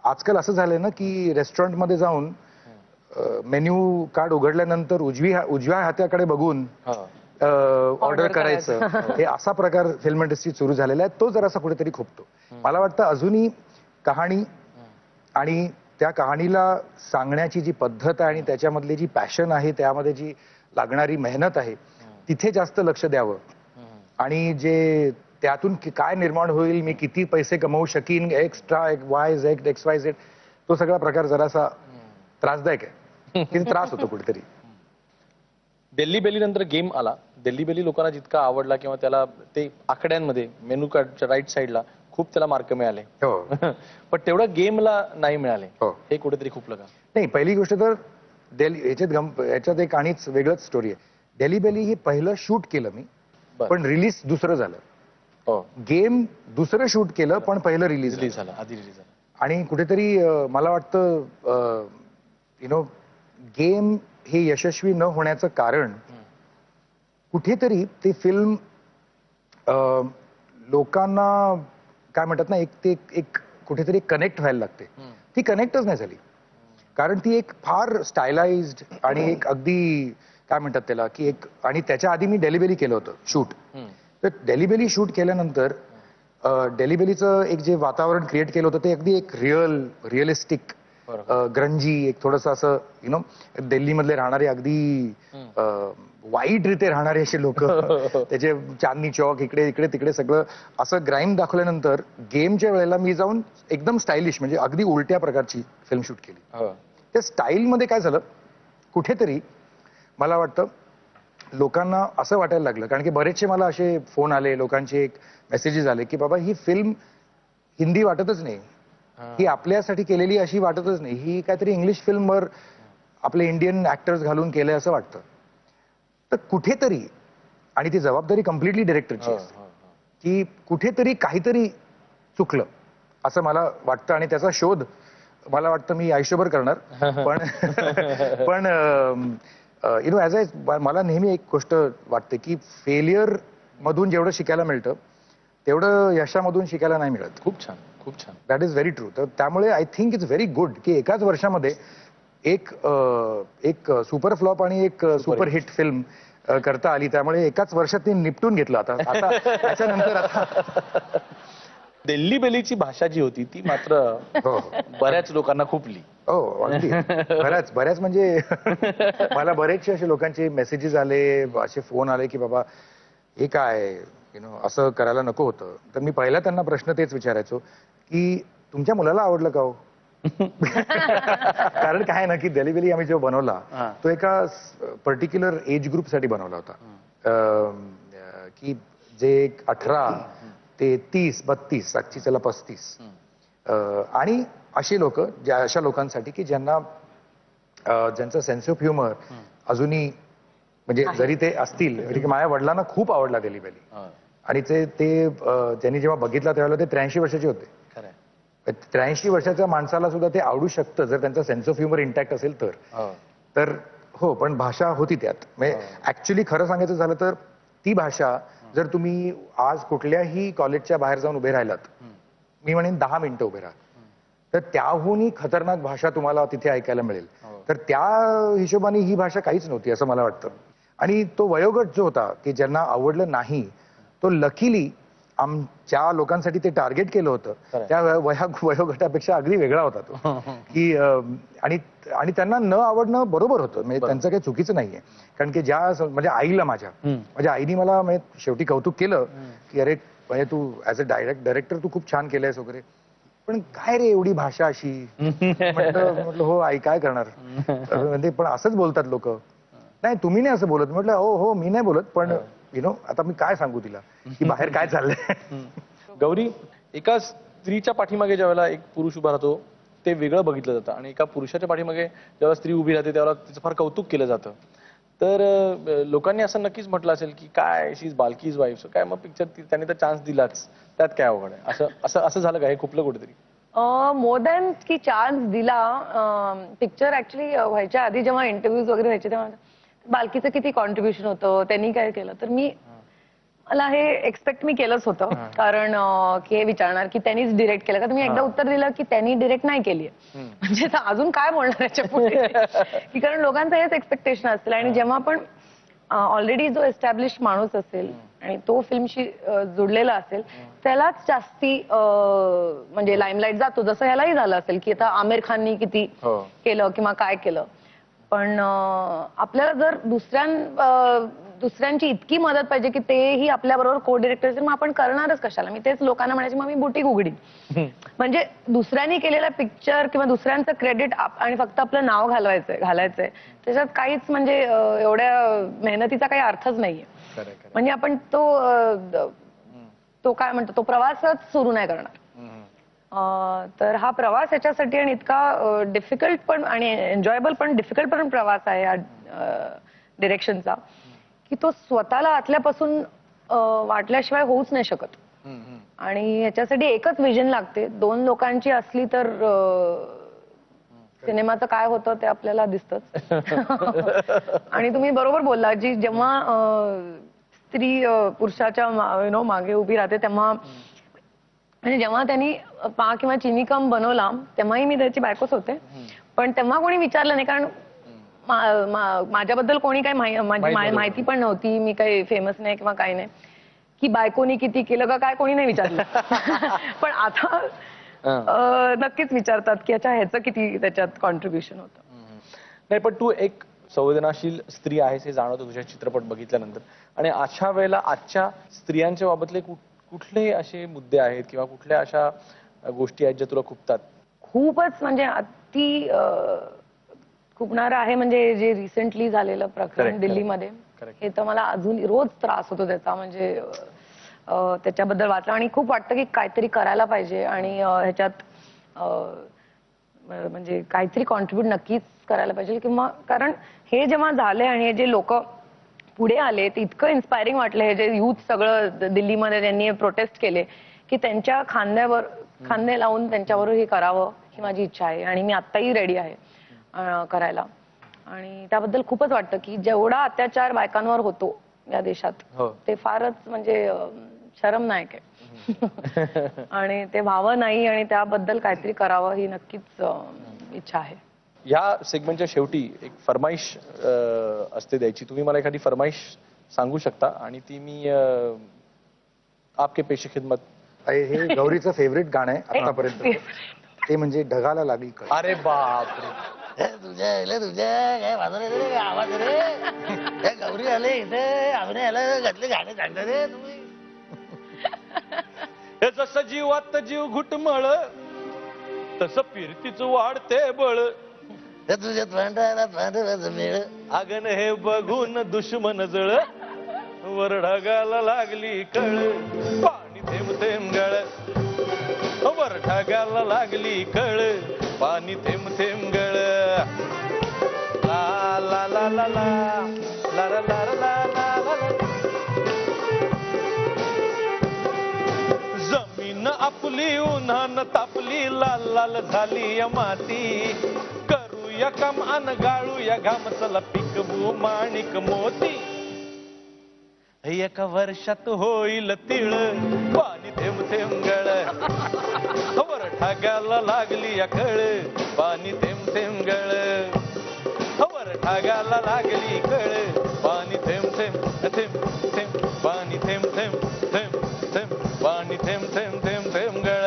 आजकाल असं झालंय ना की रेस्टॉरंटमध्ये जाऊन मेन्यू कार्ड उघडल्यानंतर उजव्या हाताकडे बघून ऑर्डर करायचं, हे असा प्रकार फिल्म इंडस्ट्रीत सुरू झालेला आहे. तो जरासा कुठेतरी खुपतो. मला वाटतं अजूनही कहाणी आणि त्या कहाणीला सांगण्याची जी पद्धत आहे आणि त्याच्यामधली जी पॅशन आहे, त्यामध्ये जी लागणारी मेहनत आहे, तिथे जास्त लक्ष द्यावं. आणि जे त्यातून काय निर्माण होईल, मी किती पैसे कमवू शकीन, एक्स्ट्रा XYZ, तो सगळा प्रकार जरासा त्रासदायक आहे. किती त्रास होतो कुठेतरी. दिल्ली बेली नंतर गेम आला. दिल्ली बेली लोकांना जितका आवडला किंवा त्याला ते आकड्यांमध्ये मेनू कार्डच्या राईट साईडला खूप त्याला मार्क मिळाले, पण तेवढं गेमला नाही मिळाले. हे कुठेतरी खुपलं का? नाही, पहिली गोष्ट तर याच्यात एक आणिच वेगळंच स्टोरी आहे. दिल्ली बेली हे पहिलं शूट केलं मी, पण रिलीज दुसरं झालं. गेम दुसरं शूट केलं, पण पहिलं रिलीज झालं, आधी रिलीज झालं. आणि कुठेतरी मला वाटतं गेम हे यशस्वी न होण्याचं कारण कुठेतरी ते फिल्म लोकांना काय म्हणतात ना, एक कुठेतरी कनेक्ट व्हायला लागते. ती कनेक्टच नाही झाली, कारण ती एक फार स्टायलाइज्ड आणि एक अगदी काय म्हणतात त्याला की एक, आणि त्याच्या आधी मी दिल्ली बेली केलं होतं शूट. तर दिल्ली बेली शूट केल्यानंतर दिल्ली बेलीचं एक जे वातावरण क्रिएट केलं होतं ते अगदी एक रिअलिस्टिक, ग्रंजी, एक थोडस असं दिल्लीमधले राहणारे अगदी वाईट रीते राहणारे असे लोक, त्याचे चांदनी चौक इकडे इकडे तिकडे सगळं असं ग्राईम दाखवल्यानंतर गेमच्या वेळेला मी जाऊन एकदम स्टायलिश, म्हणजे अगदी उलट्या प्रकारची फिल्म शूट केली. त्या स्टाईलमध्ये काय झालं, कुठेतरी मला वाटतं लोकांना असं वाटायला लागलं, कारण की बरेचसे मला असे फोन आले, लोकांचे एक मेसेजेस आले की बाबा ही फिल्म हिंदी वाटतच नाही, ही आपल्यासाठी केलेली अशी वाटतच नाही, ही काहीतरी इंग्लिश फिल्मवर आपले इंडियन ऍक्टर्स घालून केलंय असं वाटतं. तर कुठेतरी, आणि ती जबाबदारी कम्प्लिटली डिरेक्टरची असते, की कुठेतरी काहीतरी चुकलं असं मला वाटतं. आणि त्याचा शोध मला वाटतं मी आयुष्यभर करणार. पण मला नेहमी एक गोष्ट वाटते की फेलियर मधून जेवढं शिकायला मिळतं तेवढं यशामधून शिकायला नाही मिळत. खूप छान, खूप छान. That is very true. तर त्यामुळे I think it's very good की एकाच वर्षामध्ये एक सुपर फ्लॉप आणि एक सुपर हिट फिल्म करता आली. त्यामुळे एकाच वर्षात ती निपटून घेतलं. आता त्याच्यानंतर आता दिल्ली बेलीची भाषा जी होती ती मात्र हो बऱ्याच लोकांना खुपली. हो अगदी बऱ्याच म्हणजे मला बरेचसे असे लोकांचे मेसेजेस आले, असे फोन आले की बाबा हे काय असं करायला नको होतं. तर मी पहिला त्यांना प्रश्न तेच विचारायचो की तुमच्या मुलाला आवडलं का हो? कारण काय ना की दिल्ली बेली आम्ही जेव्हा बनवला तो एका पर्टिक्युलर एज ग्रुपसाठी बनवला होता. की जे 18 ते 30-32 आजची त्याला 35 आणि अशी लोक अशा लोकांसाठी की ज्यांना ज्यांचं सेन्स ऑफ ह्युमर अजूनही म्हणजे जरी ते असतील तरी माझ्या वडिलांना खूप आवडला दिल्ली बेली आणि ते त्यांनी जेव्हा बघितला त्यावेळेला ते 83 वर्षाचे होते. 83 वर्षाच्या माणसाला सुद्धा ते आवडू शकतं जर त्यांचा सेन्स ऑफ ह्युमर इंटॅक्ट असेल तर हो. पण भाषा होती त्यात. म्हणजे ऍक्च्युली खरं सांगायचं झालं तर ती भाषा जर तुम्ही आज कुठल्याही कॉलेजच्या बाहेर जाऊन उभे राहिलात, मी म्हणेन 10 मिनिटं उभे राहा, तर त्याहूनही खतरनाक भाषा तुम्हाला तिथे ऐकायला मिळेल. तर त्या हिशोबाने ही भाषा काहीच नव्हती असं मला वाटतं. आणि तो वयोगट जो होता की ज्यांना आवडलं नाही तो लकीली ज्या लोकांसाठी ते टार्गेट केलं होतं त्या वयोगटापेक्षा अगदी वेगळा होता तो. की आणि त्यांना न आवडणं बरोबर होतं. म्हणजे त्यांचं काही चुकीचं नाहीये. कारण की म्हणजे आईला माझ्या आईने मला म्हणजे शेवटी कौतुक केलं की अरे म्हणजे तू ऍज अ डायरेक्टर तू खूप छान केलंयस वगैरे, पण काय रे एवढी भाषा अशी. म्हटलं हो आई काय करणार. म्हणजे पण असंच बोलतात लोक. नाही तुम्ही नाही असं बोलत. म्हटलं हो मी नाही बोलत पण आता मी काय सांगू तिला की बाहेर काय चाललंय. गौरी, एका स्त्रीच्या पाठीमागे ज्यावेळेला एक पुरुष उभा राहतो ते वेगळं बघितलं जातं आणि एका पुरुषाच्या पाठीमागे जेव्हा स्त्री उभी राहते त्यावेळेला तिचं फार कौतुक केलं जातं. तर लोकांनी असं नक्कीच म्हटलं असेल की काय शी इज बाल्कीज वाईफ, काय मग पिक्चर त्यांनी तर चान्स दिलाच, त्यात काय अवघड आहे. असं झालं का? हे खुपलं कुठेतरी? मोर दॅन की चान्स दिला. पिक्चर ऍक्च्युली व्हायच्या आधी जेव्हा इंटरव्ह्यूज वगैरे व्हायचे तेव्हा बालकीचं किती कॉन्ट्रीब्युशन होतं, त्यांनी काय केलं, तर मला हे एक्सपेक्ट मी केलंच होतं. कारण की हे विचारणार की त्यांनीच डिरेक्ट केलं का. तुम्ही एकदा उत्तर दिलं की त्यांनी डिरेक्ट नाही केली, म्हणजे अजून काय बोलणार याच्या पुढे. की कारण लोकांचं हेच एक्सपेक्टेशन असतील आणि जेव्हा पण ऑलरेडी जो एस्टॅब्लिश माणूस असेल आणि तो फिल्मशी जुडलेला असेल त्यालाच जास्ती म्हणजे लाईमलाईट जातो. जसं ह्यालाही झालं असेल की आता आमिर खाननी किती केलं किंवा काय केलं. पण आपल्याला जर दुसऱ्यांची इतकी मदत पाहिजे की तेही आपल्याबरोबर को डिरेक्टर असेल, मग आपण करणारच कशाला. मी तेच लोकांना म्हणायचे मग मी बुटीक उघडी. म्हणजे दुसऱ्यांनी केलेला पिक्चर किंवा दुसऱ्यांचं क्रेडिट आणि फक्त आपलं नाव घालायचंय त्याच्यात काहीच म्हणजे एवढ्या मेहनतीचा काही अर्थच नाहीये. म्हणजे आपण तो काय म्हणतो तो प्रवासच सुरू नाही करणार. तर हा प्रवास याच्यासाठी आणि इतका डिफिकल्ट पण आणि एन्जॉयबल पण डिफिकल्ट पण प्रवास आहे या डिरेक्शनचा की तो स्वतःला आतल्यापासून वाटल्याशिवाय होऊच नाही शकत. आणि याच्यासाठी एकच विजन लागते. 2 लोकांची असली तर सिनेमाचं काय होतं ते आपल्याला दिसतच. आणि तुम्ही बरोबर बोलला जी जेव्हा स्त्री पुरुषाच्या मागे उभी राहते तेव्हा म्हणजे जेव्हा त्यांनी पा किंवा चिनिकम बनवला तेव्हाही मी त्याची बायकोच होते. पण तेव्हा कोणी विचारलं नाही कारण माझ्याबद्दल कोणी काही माहिती पण नव्हती. मी काही फेमस नाही किंवा काही नाही. की बायकोनी किती केलं का काय कोणी नाही विचारलं. पण आता नक्कीच विचारतात की अच्छा ह्याचं किती त्याच्यात कॉन्ट्रीब्युशन होतं. नाही पण तू एक संवेदनाशील स्त्री आहेस हे जाणवतं तुझ्या चित्रपट बघितल्यानंतर. आणि अशा वेळेला आजच्या स्त्रियांच्या बाबतले कुठले असे मुद्दे आहेत किंवा कुठल्या अशा गोष्टी आहेत ज्या तुला खुपतात? खूपच म्हणजे अति खुपणारं आहे म्हणजे जे रिसेंटली झालेलं प्रकरण दिल्लीमध्ये. हे तर मला अजून रोज त्रास होतो त्याचा. म्हणजे त्याच्याबद्दल वाचलं आणि खूप वाटतं की काहीतरी करायला पाहिजे आणि ह्याच्यात म्हणजे काहीतरी कॉन्ट्रीब्यूट नक्कीच करायला पाहिजे. किंवा कारण हे जेव्हा झाले आणि हे जे लोक पुढे आले ते इतकं इन्स्पायरिंग वाटलं. हे जे युथ सगळं दिल्लीमध्ये त्यांनी प्रोटेस्ट केले की त्यांच्या खांदे लावून त्यांच्यावर हे करावं ही माझी इच्छा आहे आणि मी आत्ताही रेडी आहे करायला. आणि त्याबद्दल खूपच वाटतं की जेवढा अत्याचार बायकांवर होतो या देशात ते फारच म्हणजे शरमनायक आहे. आणि ते व्हावं नाही आणि त्याबद्दल काहीतरी करावं ही नक्कीच इच्छा आहे. या सेगमेंटच्या शेवटी एक फरमाईश असते द्यायची. तुम्ही मला एखादी फरमाईश सांगू शकता आणि ती मी आपके पेशे खिदमत हे गौरीचं फेवरेट गाणं आहे आतापर्यंत. ते म्हणजे ढगाला लागली कळ. अरे बापरे. तुझ्या काय वाजवलं रे आवाज रे काय गौरी आले इथे आम्ही याला घातले गाणे सांगता रे तुम्ही. हे जसं जीवात जीव घुटमळ तसं फिरतीच वाढते बळ. तुझ्या भांडारात भांडराचं मेळ. अगन हे बघून दुश्मन जळ वर ढगाला लागली कळ. पाणी थेंब थेंब गळ वर ढगाला लागली कळ. पाणी थेंब थेंब गळ. ला ला ला ला ला ला ला ला ला ला ला. जमीन आपली उन्हान तापली लाल लाल झाली या माती. करूया काम अन गाळूया घाम चला पिकवू माणिक मोती. एका वर्षात होईल तिळ पाणी थेंब थेंब गळ. वर ढगाला लागली या कळ. पाणी थेंब थेंब गळ. वर ढगाला लागली कळ. पाणी थेंब थेंब थेंब थेंब. पाणी थेंब थेंब थेंब थेंब. पाणी थेंब थेंब थेंब थेंब गळ.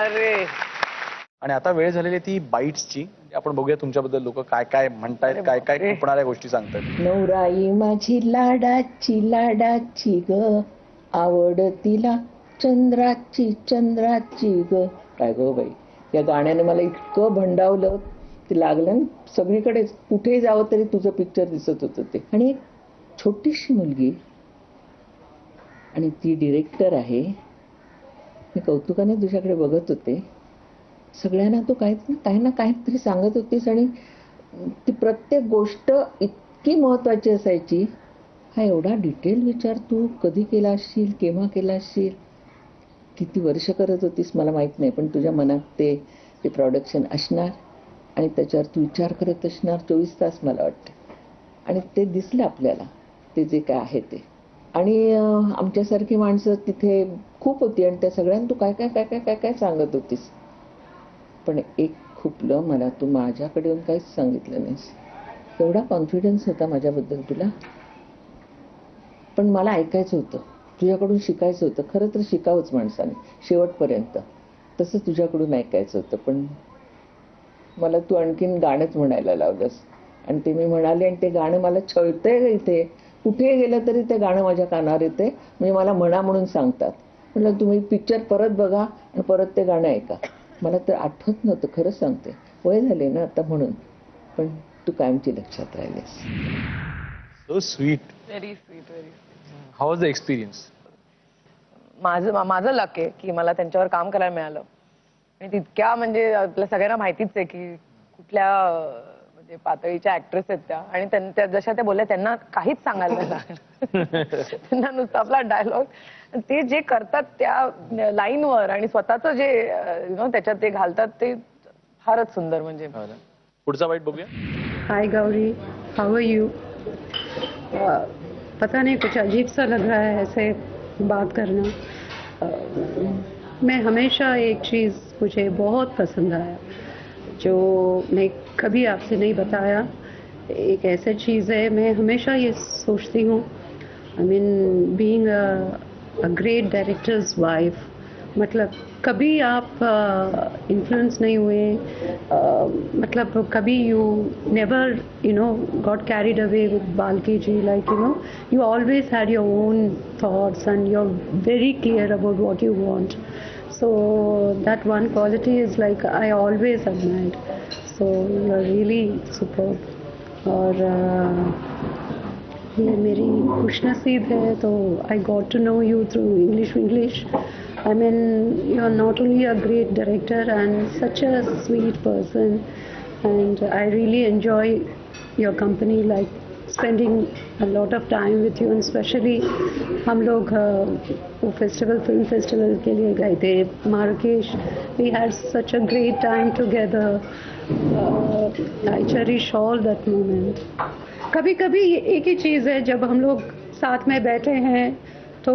अरे आणि आता वेळ झालेली ती बाईट्सची. आपण बघूया तुमच्याबद्दल लोक काय काय म्हणतायत, काय काय खुपणाऱ्या गोष्टी सांगतायत. नवराई माझी लाडाची लाडाची ग, आवड तिला चंद्राची चंद्राची ग. काय गो बाई, या गाण्याने मला इतकं भंडावलं ते लागलं ना सगळीकडे. कुठेही जावं तरी तुझं पिक्चर दिसत होतं ते. आणि एक छोटीशी मुलगी आणि ती डिरेक्टर आहे. मी कौतुकाने तुझ्याकडे बघत होते. सगळ्यांना तू काही ना काहीतरी सांगत होतीस आणि ती प्रत्येक गोष्ट इतकी महत्वाची असायची. हा एवढा डिटेल विचार तू कधी केला असशील, केव्हा केला असशील, किती वर्ष करत होतीस मला माहित नाही. पण तुझ्या मनात ते प्रोडक्शन असणार आणि त्याच्यावर तू विचार करत असणार 24 तास मला वाटतं. आणि ते दिसलं आपल्याला ते जे काय आहे ते. आणि आमच्यासारखी माणसं तिथे खूप होती आणि त्या सगळ्यांना तू काय काय काय काय काय काय सांगत होतीस. पण एक खुपलं मला, तू माझ्याकडे येऊन काहीच सांगितलं नाहीस. एवढा कॉन्फिडन्स होता माझ्याबद्दल तुला. पण मला ऐकायचं होतं, तुझ्याकडून शिकायचं होतं. खरं तर शिकावंच माणसाने शेवटपर्यंत. तसं तुझ्याकडून ऐकायचं होतं. पण मला तू आणखीन गाणंच म्हणायला लावलंस आणि ते मी म्हणाले आणि ते गाणं मला छळतंय इथे. कुठे गेलं तरी ते गाणं माझ्या कानावर येते. म्हणजे मला म्हणा म्हणून सांगतात. म्हटलं तुम्ही पिक्चर परत बघा आणि परत ते गाणं ऐका. मला तर आठवत नव्हतं, खरंच सांगते. वय झाले ना आता म्हणून. पण तू कायमची लक्षात राहिलीस. So sweet. Very sweet, very sweet. How was the experience? माझं लक आहे की मला त्यांच्यावर काम करायला मिळालं. आणि तितक्या म्हणजे आपल्या सगळ्यांना माहितीच आहे की कुठल्या म्हणजे पातळीच्या ऍक्ट्रेस आहेत त्या. आणि त्या जशा त्या बोलल्या त्यांना काहीच सांगायला नाही लागलं. त्यांना नुसतं आपला डायलॉग ते जे करतात त्या लाईनवर आणि स्वतःचं जे त्याच्यात ते घालतात ते फारच सुंदर. म्हणजे पुढचा वाईट बघूया. हाय गौरी, हाउ आर यू? पता नहीं कुछ अजीब सा लग रहा है ऐसे बात करना. मैं हमेशा एक चीज़ मुझे बहुत पसंद आया जो मैं कभी आपसे नहीं बताया. एक ऐसा चीज़ है, मैं हमेशा ये सोचती हूँ, I mean being a great director's wife, मतलब कभी आप इन्फ्लुएंस नहीं हुए, मतलब कभी you never got carried away with Balki ji. Like you always had your own thoughts and you're very clear about what you want. So that one quality is like I always admired. So you're really superb. और ये मेरी खुशनसीब है तो I got to know you through English. I mean, you're not only a great director and such a sweet person, and I really enjoy your company, like spending a lot of time with you. And especially हम लोग वो film festival के लिए गए थे मार्राकेश. We had such a great time together. I cherish all that moment. कभी कभी एक ही चीज़ है, जब हम लोग साथ में बैठे हैं तो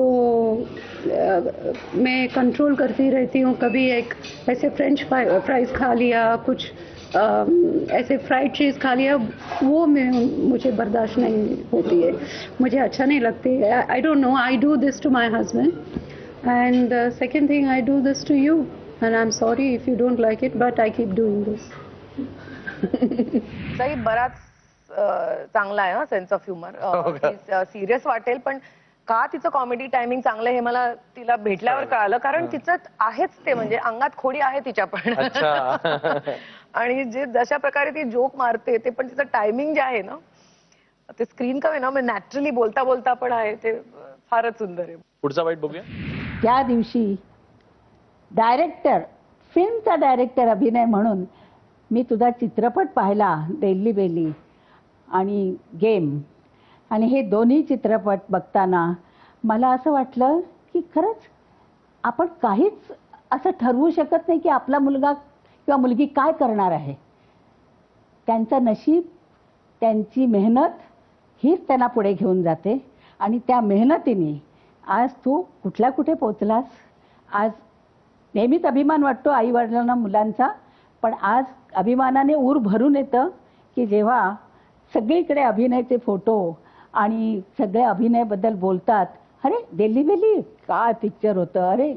मैं कंट्रोल करती रहती हूँ. कभी एक ऐसे फ्रेंच फ्राइज खा लिया, कुछ ऐसे फ्राइड चीज़ खा लिया, वो मुझे बर्दाश्त नहीं होती है, मुझे अच्छा नहीं लगती. I don't know, I do this to my husband And second thing, I do this to you. And I'm sorry if you don't like it, but I keep doing this. ताई बराच चांगला आहे सेन्स ऑफ ह्युमर. सिरियस वाटेल पण का तिचं comedy timing चांगलं हे मला तिला भेटल्यावर कळालं, कारण तिचं आहेच ते, म्हणजे अंगात खोडी आहे तिच्या पण. आणि जे जशा प्रकारे ती जोक मारते ते पण तिचं टायमिंग जे आहे ना ते स्क्रीन का ना नॅचरली बोलता बोलता पण आहे ते फारच सुंदर आहे. पुढचा वाईट बघूया. त्या दिवशी डायरेक्टर, फिल्मचा डायरेक्टर अभिनय म्हणून मी तुझा चित्रपट पाहिला, दिल्ली बेली आणि गेम, आणि हे दोन्ही चित्रपट बघताना मला असं वाटलं की खरंच आपण काहीच असं ठरवू शकत नाही की आपला मुलगा किंवा मुलगी काय करणार आहे. त्यांचं नशीब, त्यांची मेहनत हीच त्यांना पुढे घेऊन जाते, आणि त्या मेहनतीने आज तू कुठल्या कुठे पोचलास. आज नेहमीच अभिमान वाटतो आई वडिलांना मुलांचा, पण आज अभिमानाने ऊर भरून येतं की जेव्हा सगळीकडे अभिनयाचे फोटो आणि सगळे अभिनयाबद्दल बोलतात. अरे दिल्ली बेली काय पिक्चर होतं, अरे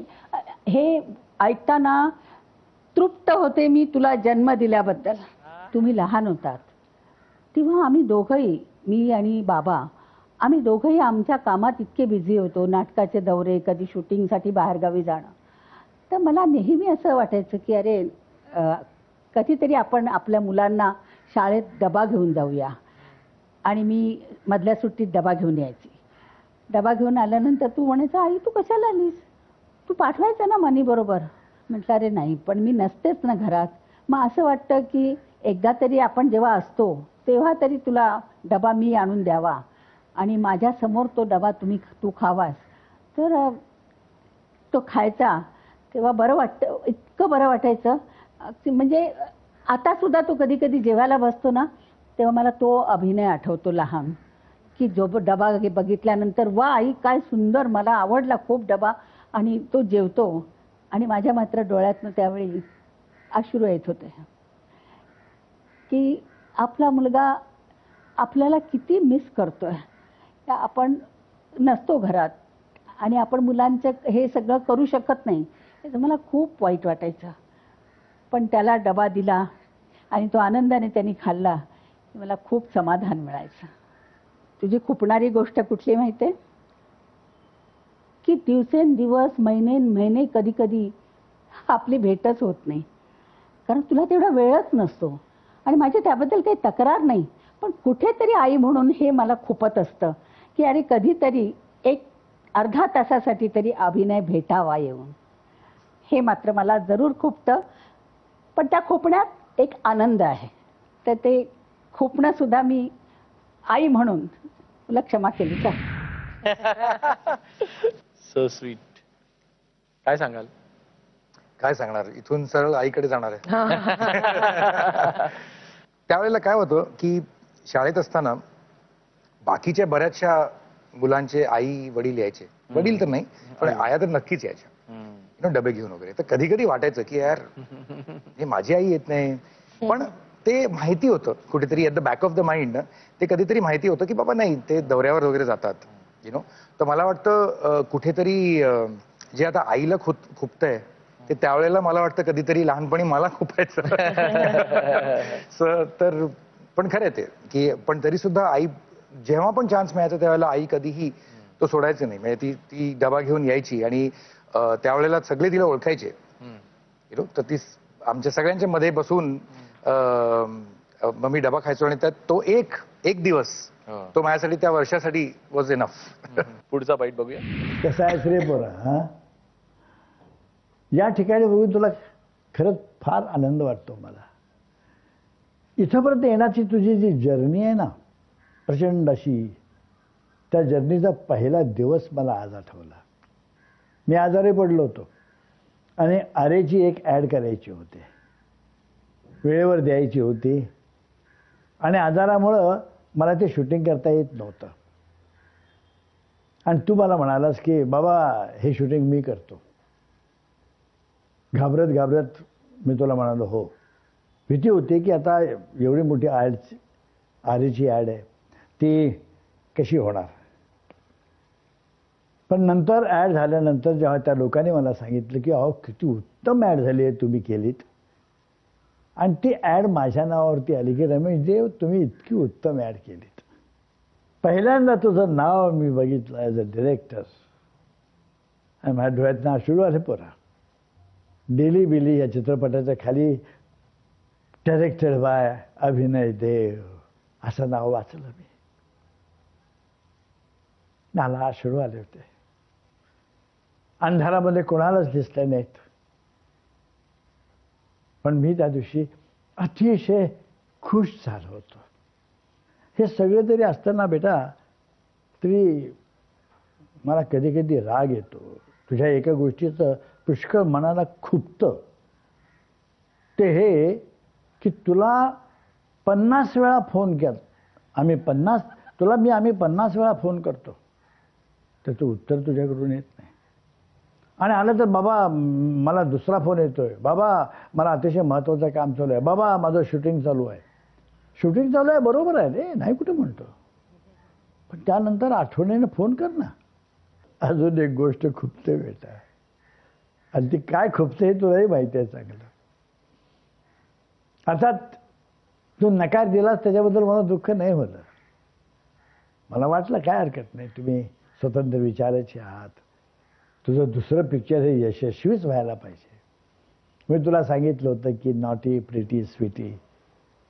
हे ऐकताना तृप्त होते मी तुला जन्म दिल्याबद्दल. तुम्ही लहान होतात तेव्हा आम्ही दोघंही, मी आणि बाबा, आम्ही दोघंही आमच्या कामात इतके बिझी होतो, नाटकाचे दौरे, कधी शूटिंगसाठी बाहेरगावी जाणं. तर मला नेहमी असं वाटायचं की अरे कधीतरी आपण आपल्या मुलांना शाळेत डबा घेऊन जाऊया. आणि मी मधल्या सुट्टीत डबा घेऊन यायची. डबा घेऊन आल्यानंतर तू म्हणायचं आई तू कशाला आलीस, तू पाठवायचं ना मनी बरोबर. म्हटलं अरे नाही, पण मी नसतेच ना घरात. मग असं वाटतं की एकदा तरी आपण जेव्हा असतो तेव्हा तरी तुला डबा मी आणून द्यावा आणि माझ्यासमोर तो डबा तू खावास. तर तो खायचा तेव्हा बरं वाटतं, इतकं बरं वाटायचं. म्हणजे आता सुद्धा तो कधी कधी जेवायला बसतो ना तेव्हा मला तो अभिनय आठवतो लहान, की जो डबा बघितल्यानंतर वा आई काय सुंदर, मला आवडला खूप डबा. आणि तो जेवतो आणि माझ्या मात्र डोळ्यातनं त्यावेळी अश्रू येत होते की आपला मुलगा आपल्याला किती मिस करतोय. आपण नसतो घरात आणि आपण मुलांचं हे सगळं करू शकत नाही, याचं मला खूप वाईट वाटायचं. पण त्याला डबा दिला आणि तो आनंदाने त्यांनी खाल्ला, मला खूप समाधान मिळायचं. तुझी खुपणारी गोष्ट कुठली माहिती आहे की दिवसेंदिवस महिने कधी कधी आपली भेटच होत नाही, कारण तुला तेवढा वेळच नसतो. आणि माझी त्याबद्दल काही तक्रार नाही, पण कुठेतरी आई म्हणून हे मला खुपत असतं की अरे कधीतरी एक अर्धा तासासाठी तरी अभिनय भेटावा येऊन. हे मात्र मला जरूर खुपतं, पण त्या खोपण्यात एक आनंद आहे. तर ते खोपणं सुद्धा मी आई म्हणून तुला क्षमा केली का. So sweet. काय सांगाल. काय सांगणार, इथून सरळ आईकडे जाणार आहे. त्यावेळेला काय होतं की शाळेत असताना बाकीच्या बऱ्याचशा मुलांचे आई वडील यायचे, वडील तर नाही पण आया तर नक्कीच यायच्या डबे घेऊन वगैरे. तर कधी कधी वाटायचं की यार हे माझी आई येत नाही, पण ते माहिती होतं कुठेतरी at the back of the mind, ते कधीतरी माहिती होतं की बाबा नाही ते दौऱ्यावर वगैरे जातात तर मला वाटतं कुठेतरी जे आता आईला खुपतंय ते त्यावेळेला मला वाटतं कधीतरी लहानपणी मला खुपायचं. तर पण खरं आहे ते की पण तरी सुद्धा आई जेव्हा पण चान्स मिळायचा त्यावेळेला आई कधीही तो सोडायचं नाही. म्हणजे ती डबा घेऊन यायची आणि त्यावेळेला सगळे तिला ओळखायचे. तर ती आमच्या सगळ्यांच्या मध्ये बसून मग मी डबा खायचो आणि त्यात तो एक दिवस तो माझ्यासाठी त्या वर्षासाठी वॉज इनफ. पुढचा बाईट बघूया. कसा आहेस रे पोरा, हा या ठिकाणी बघून तुला खरंच फार आनंद वाटतो मला. इथंपर्यंत येण्याची तुझी जी जर्नी आहे ना प्रचंड अशी, त्या जर्नीचा पहिला दिवस मला आज आठवला. मी आजारी पडलो होतो आणि आरेची एक ॲड करायची होती, वेळेवर द्यायची होती आणि आजारामुळं मला ते शूटिंग करता येत नव्हतं. आणि तू मला म्हणालास की बाबा हे शूटिंग मी करतो. घाबरत मी तुला म्हणालो हो. भीती होती की आता एवढी मोठी आरेची ॲड आहे ती कशी होणार. पण नंतर ॲड झाल्यानंतर जेव्हा त्या लोकांनी मला सांगितलं की अहो किती उत्तम ॲड झाली आहे तुम्ही केलीत, आणि ती ॲड माझ्या नावावरती आली की रमेश देव तुम्ही इतकी उत्तम ॲड केलीत. पहिल्यांदा तुझं नाव मी बघितलं ॲज अ डिरेक्टर आणि माझ्या डोळ्यात नाव सुरू आले पोरा. डेली बिली या चित्रपटाच्या खाली डायरेक्टेड बाय अभिनय देव असं नाव वाचलं मी. नाला अश्रू आले होते. अंधारामध्ये कोणालाच दिसले नाहीत. पण मी त्या दिवशी अतिशय खुश झालो होतो. हे सगळे तरी असताना बेटा तरी मला कधी कधी राग येतो. तुझ्या एका गोष्टीचं पुष्कळ मनाला खुपतं. ते हे की तुला 50 वेळा फोन केला, आम्ही 50 वेळा फोन करतो, त्याचं उत्तर तुझ्याकडून येत नाही. आणि आलं तर बाबा मला दुसरा फोन येतोय, बाबा मला अतिशय महत्त्वाचं काम चालू आहे, बाबा माझं शूटिंग चालू आहे. शूटिंग चालू आहे बरोबर आहे रे, नाही कुठे म्हणतो, पण त्यानंतर आठवणीने फोन कर ना. अजून एक गोष्ट खुपते बेटा, आणि ती काय खुपते हे तुलाही माहिती आहे चांगलं. अर्थात तू नकार दिलास त्याच्याबद्दल मला दुःख नाही होतं. मला वाटलं काय हरकत नाही, तुम्ही स्वतंत्र विचाराचे आहात, तुझं दुसरं पिक्चर हे यशस्वीच व्हायला पाहिजे. मी तुला सांगितलं होतं की नॉटी प्रिटी स्वीटी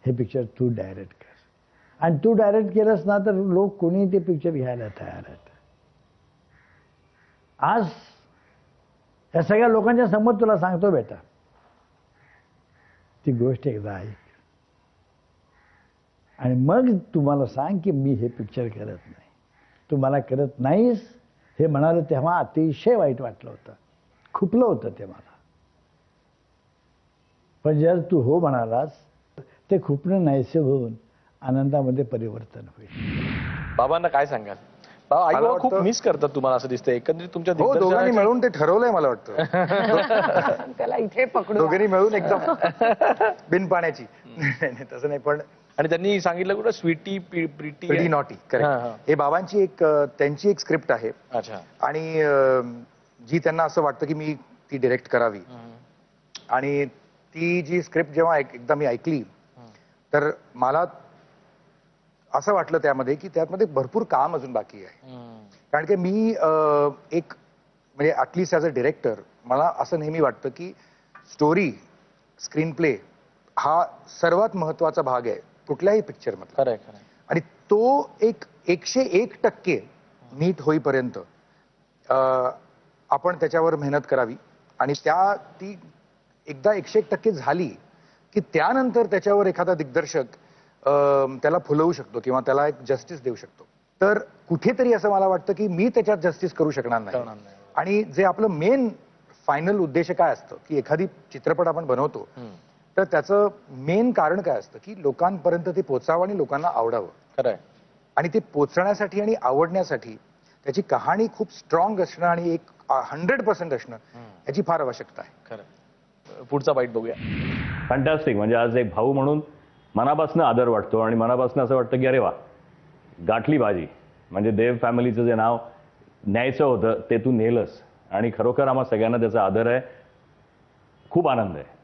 हे पिक्चर तू डायरेक्ट कर, आणि तू डायरेक्ट केलंस ना तर लोक कोणी ते पिक्चर घ्यायला तयार आहेत. आज या सगळ्या लोकांच्या समोर तुला सांगतो बेटा, ती गोष्ट एकदा ऐक आणि मग तुम्हाला सांग की मी हे पिक्चर करत नाही. तू मला करत नाहीस हे म्हणाले तेव्हा अतिशय वाईट वाटलं होतं, खुपलं होतं ते मला. पण जर तू हो म्हणालास ते खुपणं नाहीसे होऊन आनंदामध्ये परिवर्तन होईल. बाबांना काय सांगाल? बाबा आई बाबा खूप मिस करतात तुम्हाला असं दिसतंय एकंदरीत तुमच्या हो, दोघांनी मिळून ते ठरवलंय मला वाटतं. त्याला इथे पकडू. दोघांनी मिळून एकदम बिनपाण्याची. नाही तसं नाही, पण आणि त्यांनी सांगितलं कुठं sweetie pretty pretty naughty correct. हे बाबांची त्यांची एक स्क्रिप्ट आहे. अच्छा. आणि जी त्यांना असं वाटतं की मी ती डिरेक्ट करावी. आणि ती जी स्क्रिप्ट जेव्हा एकदा मी ऐकली तर मला असं वाटलं त्यामध्ये की त्यामध्ये भरपूर काम अजून बाकी आहे. कारण की मी एक म्हणजे ॲटलिस्ट ॲज अ डिरेक्टर मला असं नेहमी वाटतं की स्टोरी स्क्रीन प्ले हा सर्वात महत्त्वाचा भाग आहे कुठल्याही पिक्चरमध्ये. खरंय खरंय. आणि तो 101% नीट होईपर्यंत आपण त्याच्यावर मेहनत करावी. आणि ती एकदा 101% झाली की त्यानंतर त्याच्यावर एखादा दिग्दर्शक त्याला फुलवू शकतो किंवा त्याला एक जस्टिस देऊ शकतो. तर कुठेतरी असं मला वाटतं की मी त्याच्यात जस्टिस करू शकणार नाही. आणि जे आपलं मेन फायनल उद्देश काय असतं की एखादी चित्रपट आपण बनवतो तर त्याचं मेन कारण काय असतं की लोकांपर्यंत ते पोचावं आणि लोकांना आवडावं. खरंय. आणि ते पोचण्यासाठी आणि आवडण्यासाठी त्याची कहाणी खूप स्ट्रॉंग असणं आणि 100% असणं याची फार आवश्यकता आहे. खरं. पुढचा बाईट बघूया. फॅन्टॅस्टिक. म्हणजे आज एक भाऊ म्हणून मनापासून आदर वाटतो आणि मनापासून असं वाटतं की अरे वा गाठली बाजी. म्हणजे देव फॅमिलीचं जे नाव न्यायचं होतं ते तू नेलंस आणि खरोखर आम्हा सगळ्यांना त्याचा आदर आहे. खूप आनंद आहे.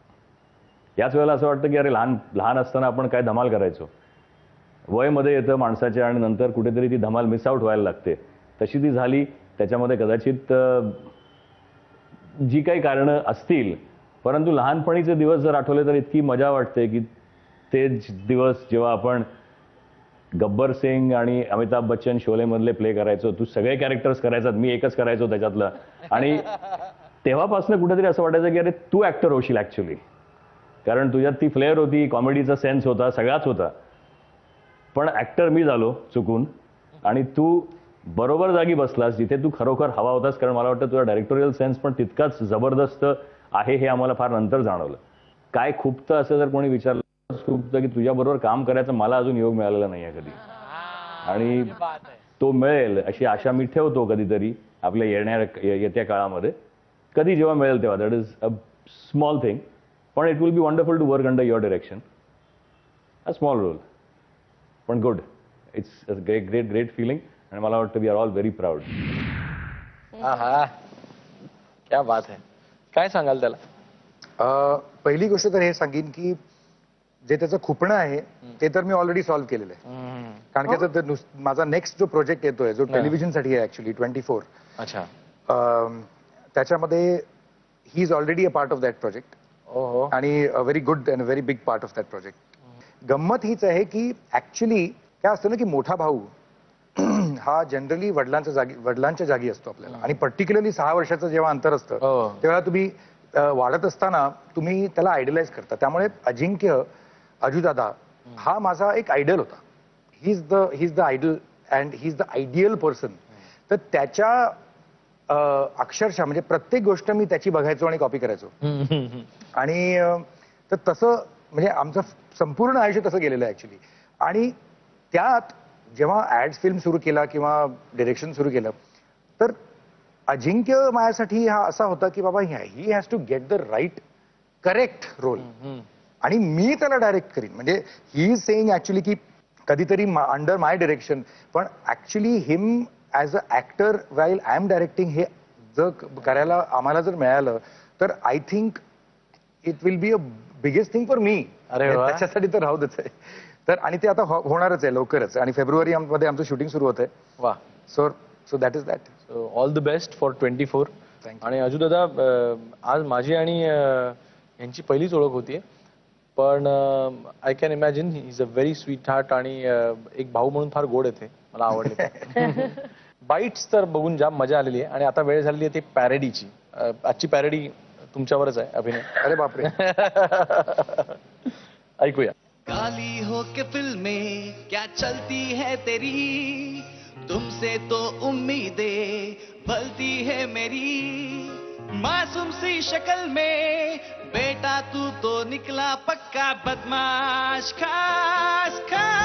याच वेळेला असं वाटतं की अरे लहान असताना आपण काय धमाल करायचो. वयमध्ये येतं माणसाच्या आणि नंतर कुठेतरी ती धमाल मिस आउट व्हायला लागते. तशी ती झाली. त्याच्यामध्ये कदाचित जी काही कारणं असतील, परंतु लहानपणीचे दिवस जर आठवले तर इतकी मजा वाटते की तेच दिवस जेव्हा आपण गब्बर सिंग आणि अमिताभ बच्चन शोलेमधले प्ले करायचो. तू सगळे कॅरेक्टर्स करायचात, मी एकच करायचो त्याच्यातलं. आणि तेव्हापासून कुठेतरी असं वाटायचं की अरे तू ॲक्टर होशील ॲक्च्युली. कारण तुझ्यात ती फ्लेअर होती, कॉमेडीचा सेन्स होता, सगळाच होता. पण ॲक्टर मी झालो चुकून आणि तू बरोबर जागी बसलास जिथे तू खरोखर हवा होतास. कारण मला वाटतं तुझा डायरेक्टोरियल सेन्स पण तितकाच जबरदस्त आहे हे आम्हाला फार नंतर जाणवलं. काय खूपतं असं जर कोणी विचारलं खूपतं की तुझ्याबरोबर काम करायचं मला अजून योग मिळालेला नाही आहे कधी. आणि तो मिळेल अशी आशा मी ठेवतो कधीतरी आपल्या येत्या काळामध्ये. कधी जेव्हा मिळेल तेव्हा. That is a small thing. पण it will be wonderful to work under your direction. A small role पण good. It's a great feeling आणि मला वाटतं we are all very proud. आहा क्या बात आहे. काय सांगाल त्याला? पहिली गोष्ट तर हे सांगेन की जे त्याचं खुपणं आहे ते तर मी ऑलरेडी सॉल्व्ह केलेलं आहे. कारण की आता माझा नेक्स्ट जो प्रोजेक्ट येतोय जो टेलिव्हिजनसाठी आहे ऍक्च्युली 24. अच्छा. त्याच्यामध्ये he is already a part of that project. ओहो. आणि a very good and very big part of that project. गंमत हीच आहे की ऍक्च्युली काय असतं ना की मोठा भाऊ हा जनरली वडिलांच्या जागी असतो आपल्याला. आणि पर्टिक्युलरली 6 वर्षाचं जेव्हा अंतर असतं तेव्हा तुम्ही वाढत असताना तुम्ही त्याला आयडलाइज करता. त्यामुळे अजिंक्य अजूदादा हा माझा एक आयडल होता. He is the idol and he is the ideal person. तर त्याच्या अक्षरशः म्हणजे प्रत्येक गोष्ट मी त्याची बघायचो आणि कॉपी करायचो. आणि तर तसं म्हणजे आमचं संपूर्ण आयुष्य तसं गेलेलं आहे ऍक्च्युली. आणि त्यात जेव्हा ऍड्स फिल्म सुरू केला किंवा डिरेक्शन सुरू केलं तर अजिंक्य माझ्यासाठी हा असा होता की बाबा he has to get the right correct role आणि मी त्याला डायरेक्ट करीन. म्हणजे ही इज सेईंग ऍक्च्युली की कधीतरी अंडर माय डिरेक्शन पण actually him as a actor while I am directing हे जर करायला आम्हाला जर मिळालं तर I think it will be a biggest thing for me. अरे त्याच्यासाठी तर राहू देच आहे. तर आणि ते आता होणारच आहे लवकरच. आणि फेब्रुवारी मध्ये आमचं शूटिंग सुरू होत आहे. वा. So that is that. All the best for 24. आणि अजू दादा आज माझी आणि यांची पहिलीच ओळख होतीये पण I can imagine he is a very sweet heart आणि एक भाऊ म्हणून फार गोड येते. मला आवडले. बाईट्स तर बघून जाम मजा आलेली आहे. आणि आता वेळ झालेली आहे ती पॅरेडीची. आजची पॅरेडी तुमच्यावरच आहे अभिनय. अरे बापरे. ऐकूया. काली हो के फिल्में क्या चलती है तेरी, तुमसे तो उम्मीदें पलती है मेरी, मासूम सी शक्ल में बेटा तू तो निकला पक्का बदमाश. खास खास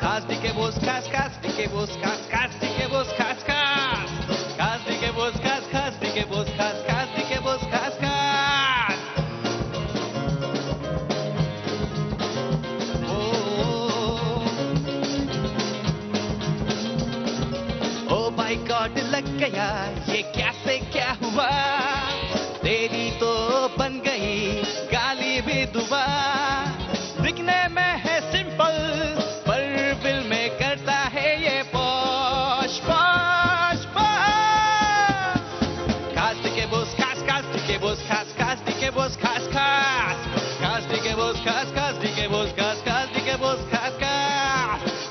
खास दिखे बोस खास खास दिखे बोस खास खास दिखे बोस खास खास खास दिखे बोस खास खास दिखे बोस खास खास दिखे बोस खास खास. ओ माय गॉड लग गया ये कैसे क्या हुआ, तेरी तो बन गई गाली भी दुआ. दिखने में है सिंपल पर दिल में करता है ये पॉश पॉश पॉश. खास दिखे बोस खास खास दिखे बोस खास खास दिखे बोस खास खास खास दिखे बोस खास खास दिखे बोस खास खास दिखे बोस खास खास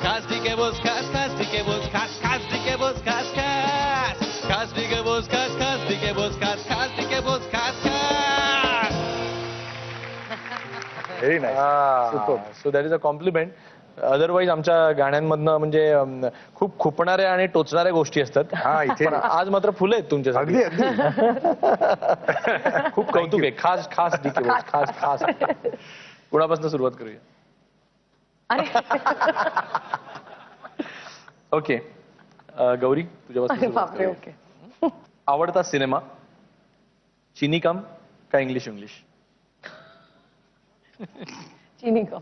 खास दिखे बोस खास खास दिखे बोस खास खास दिखे बोस खास खास खास दिखे बोस खास खास दिखे बोस खास खास दिखे बोस खास खास. Very nice. So that is a compliment. Otherwise आमच्या गाण्यांमधनं म्हणजे खूप खुपणाऱ्या आणि टोचणाऱ्या गोष्टी असतात. हा इथे पण आज मात्र फुलं आहेत तुमच्यासाठी. अगदी अगदी. खूप कौतुक आहे. खास खास DK बोस, खास खास. कुणापासून सुरुवात करूया? ओके गौरी तुझ्यापासून बापरे. ओके. आवडता सिनेमा चिनी कम का इंग्लिश इंग्लिश? चिनी कम.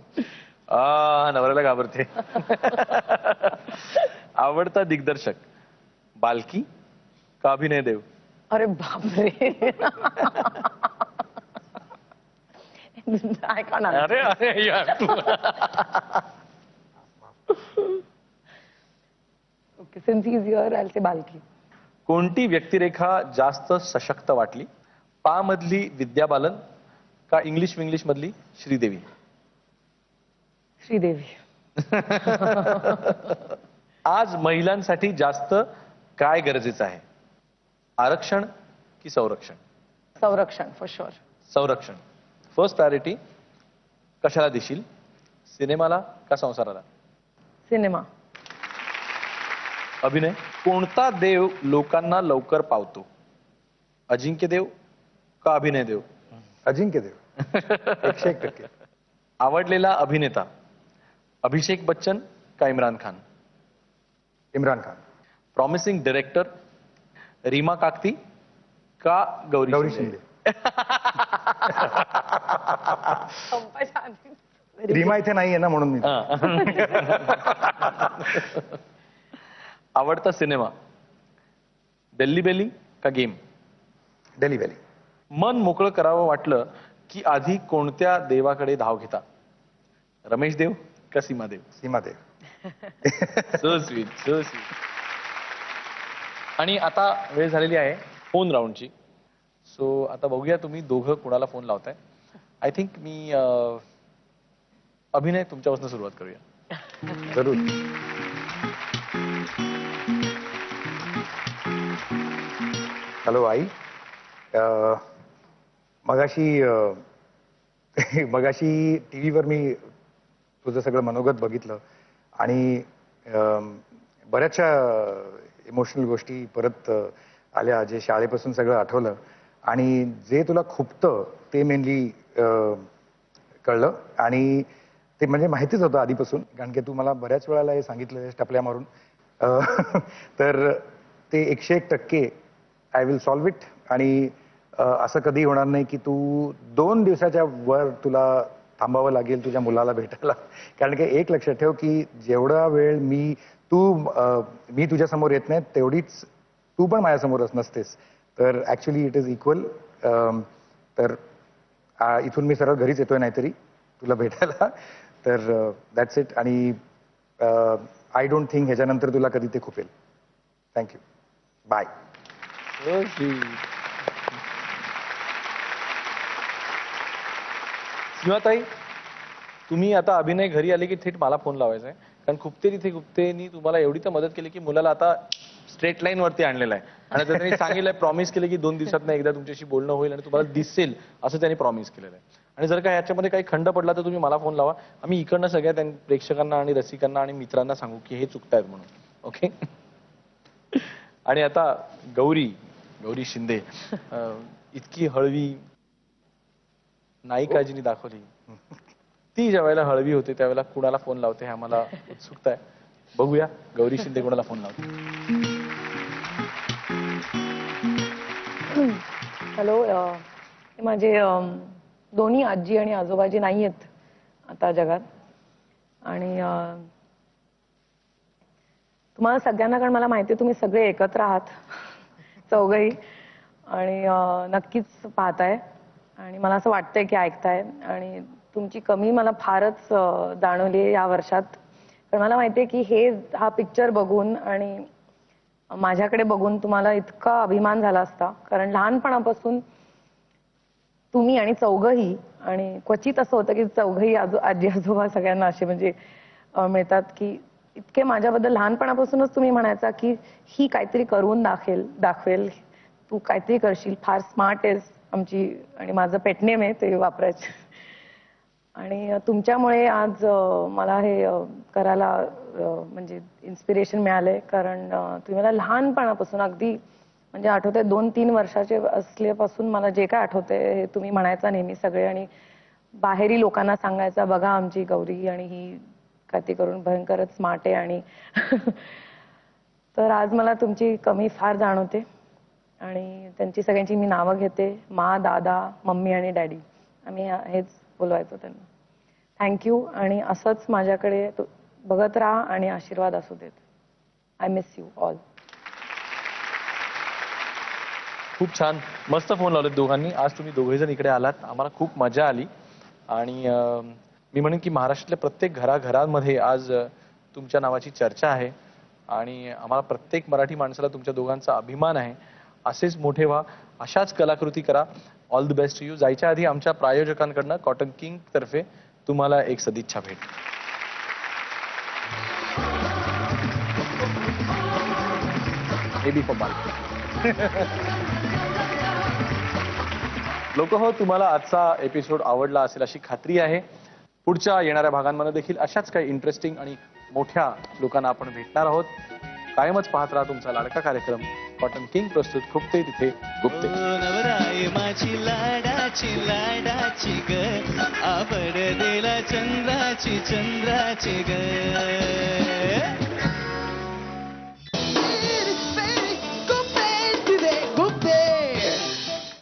नवऱ्याला घाबरते. आवडता दिग्दर्शक बाल्की का अभिनय देव? अरे बापरे. I can't answer. अरे अरे यार तू. Okay, since he's here, I'll say Balki. कोणती व्यक्तिरेखा जास्त सशक्त वाटली? पा मधली विद्या बालन का इंग्लिश विंग्लिश मधली श्रीदेवी? श्रीदेवी. आज महिलांसाठी जास्त काय गरजेचं आहे? आरक्षण की संरक्षण? संरक्षण फॉर शुअर. संरक्षण. फर्स्ट प्रायोरिटी कशाला देशील? सिनेमाला का संसाराला? सिनेमा. अभिनय. कोणता देव लोकांना लवकर पावतो? अजिंक्य देव का अभिनय देव? अजिंक्य देव. 101%. आवडलेला अभिनेता अभिषेक बच्चन का इम्रान खान? इम्रान खान. प्रॉमिसिंग डायरेक्टर रीमा काकती का गौरी शिंदे? रीमा इथे नाहीये ना म्हणून मी. आवडता सिनेमा दिल्ली बेली का गेम? Daily valley. मन मोकळं करावं वाटलं की आधी कोणत्या देवाकडे धाव घेता? रमेश देव का सीमादेव? सीमादेव. So sweet, so sweet. आणि आता वेळ झालेली आहे फोन राऊंडची. सो आता बघूया तुम्ही दोघं कुणाला फोन लावताय. आय थिंक मी अभिनय तुमच्यापासून सुरुवात करूया. जरूर. हॅलो आई. मगाशी टीव्हीवर मी तुझं सगळं मनोगत बघितलं आणि बऱ्याचशा इमोशनल गोष्टी परत आल्या, जे शाळेपासून सगळं आठवलं आणि जे तुला खुपतं ते मेनली कळलं. आणि ते म्हणजे माहितीच होतं आधीपासून, कारण की तू मला बऱ्याच वेळाला हे सांगितलं टपल्या मारून. तर ते 101% आय विल सॉल्व्ह इट. आणि असं कधी होणार नाही की तू 2 दिवसाच्या वर तुला थांबावं लागेल तुझ्या मुलाला भेटायला. कारण की एक लक्षात ठेव की जेवढा वेळ मी तुझ्या समोर येत नाही तेवढीच तू पण माझ्यासमोरच नसतेस. तर ऍक्च्युली इट इज इक्वल. तर इथून मी सरळ घरीच येतोय नाहीतरी तुला भेटायला. तर दॅट्स इट. आणि आय डोंट थिंक ह्याच्यानंतर तुला कधी ते खुपेल. थँक्यू. बाय. सीमाताई, तुम्ही आता अभिनय घरी आले की थेट मला फोन लावायचा आहे, कारण खुपते तिथे गुप्तेनी तुम्हाला एवढी तर मदत केली की मुलाला आता स्ट्रेट लाईन वरती आणलेला आहे. आणि त्यांनी सांगितलंय, प्रॉमिस केलं की 2 दिवसात एकदा तुमच्याशी बोलणं होईल आणि तुम्हाला दिसेल असं त्यांनी प्रॉमिस केलेलं आहे. आणि जर का याच्यामध्ये काही खंड पडला तर तुम्ही मला फोन लावा. आम्ही इकडनं सगळ्या प्रेक्षकांना आणि रसिकांना आणि मित्रांना सांगू की हे चुकतायत म्हणून. ओके. आणि आता गौरी शिंदे इतकी हळवी नायिकाजीनी दाखवली, ती ज्या वेळेला हळवी होते त्यावेळेला कुणाला फोन लावते हे आम्हाला उत्सुकता आहे. बघूया गौरी शिंदे कुणाला फोन लावते. हॅलो. माझे दोन्ही आजी आणि आजोबाजी नाही आहेत आता जगात. आणि तुम्हाला सगळ्यांना, कारण मला माहिती आहे तुम्ही सगळे एकत्र आहात चौघही, आणि नक्कीच पाहताय आणि मला असं वाटतंय की ऐकताय. आणि तुमची कमी मला फारच जाणवली आहे या वर्षात. कारण मला माहिती आहे की हा पिक्चर बघून आणि माझ्याकडे बघून तुम्हाला इतका अभिमान झाला असता. कारण लहानपणापासून तुम्ही आणि चौघही, आणि क्वचित असं होतं की चौघही आजी आजोबा सगळ्यांना असे म्हणजे मिळतात की इतके माझ्याबद्दल लहानपणापासूनच तुम्ही म्हणायचा की ही काहीतरी करून दाखवेल, तू काहीतरी करशील, फार स्मार्ट आहेस आमची. आणि माझं पेटनेम आहे ते वापरायचे. आणि तुमच्यामुळे आज मला हे करायला म्हणजे इन्स्पिरेशन मिळालंय. कारण तुम्ही मला लहानपणापासून अगदी म्हणजे आठवतंय 2-3 वर्षाचे असल्यापासून मला जे काय आठवतंय हे तुम्ही म्हणायचा नेहमी सगळे. आणि बाहेरी लोकांना सांगायचा, बघा आमची गौरी आणि ही काती करून भयंकरच स्मार्ट आहे. आणि तर आज मला तुमची कमी फार जाणवते. आणि त्यांची सगळ्यांची मी नावं घेते, मा, दादा, मम्मी आणि डॅडी. आम्ही हेच बोलवायचो त्यांना. थँक्यू. आणि असंच माझ्याकडे बघत राहा आणि आशीर्वाद असू देत. I miss you all. खूप छान, मस्त फोन लावलेत दोघांनी. आज तुम्ही दोघे जण इकडे आलात, आम्हाला खूप मजा आली. आणि मी म्हणेन की महाराष्ट्रातल्या प्रत्येक घराघरांमध्ये आज तुमच्या नावाची चर्चा आहे. आणि आम्हाला प्रत्येक मराठी माणसाला तुमच्या दोघांचा अभिमान आहे. असेच मोठे व्हा, अशाच कलाकृती करा. All the best to you. जायच्या आधी आमच्या प्रायोजकांकडनं कॉटन किंग तर्फे तुम्हाला एक सदिच्छा भेट. लोक हो, तुम्हाला आजचा एपिसोड आवडला असेल अशी खात्री आहे. पुढच्या येणाऱ्या भागांमध्ये देखील अशाच काही इंटरेस्टिंग आणि मोठ्या लोकांना आपण भेटणार आहोत. कायमच पाहत राहा तुमचा लाडका कार्यक्रम कॉटन किंग प्रस्तुत खुपते तिथे गुप्ते. नवराय माझी लाडाची ग, आवड दिला चंद्राची ग.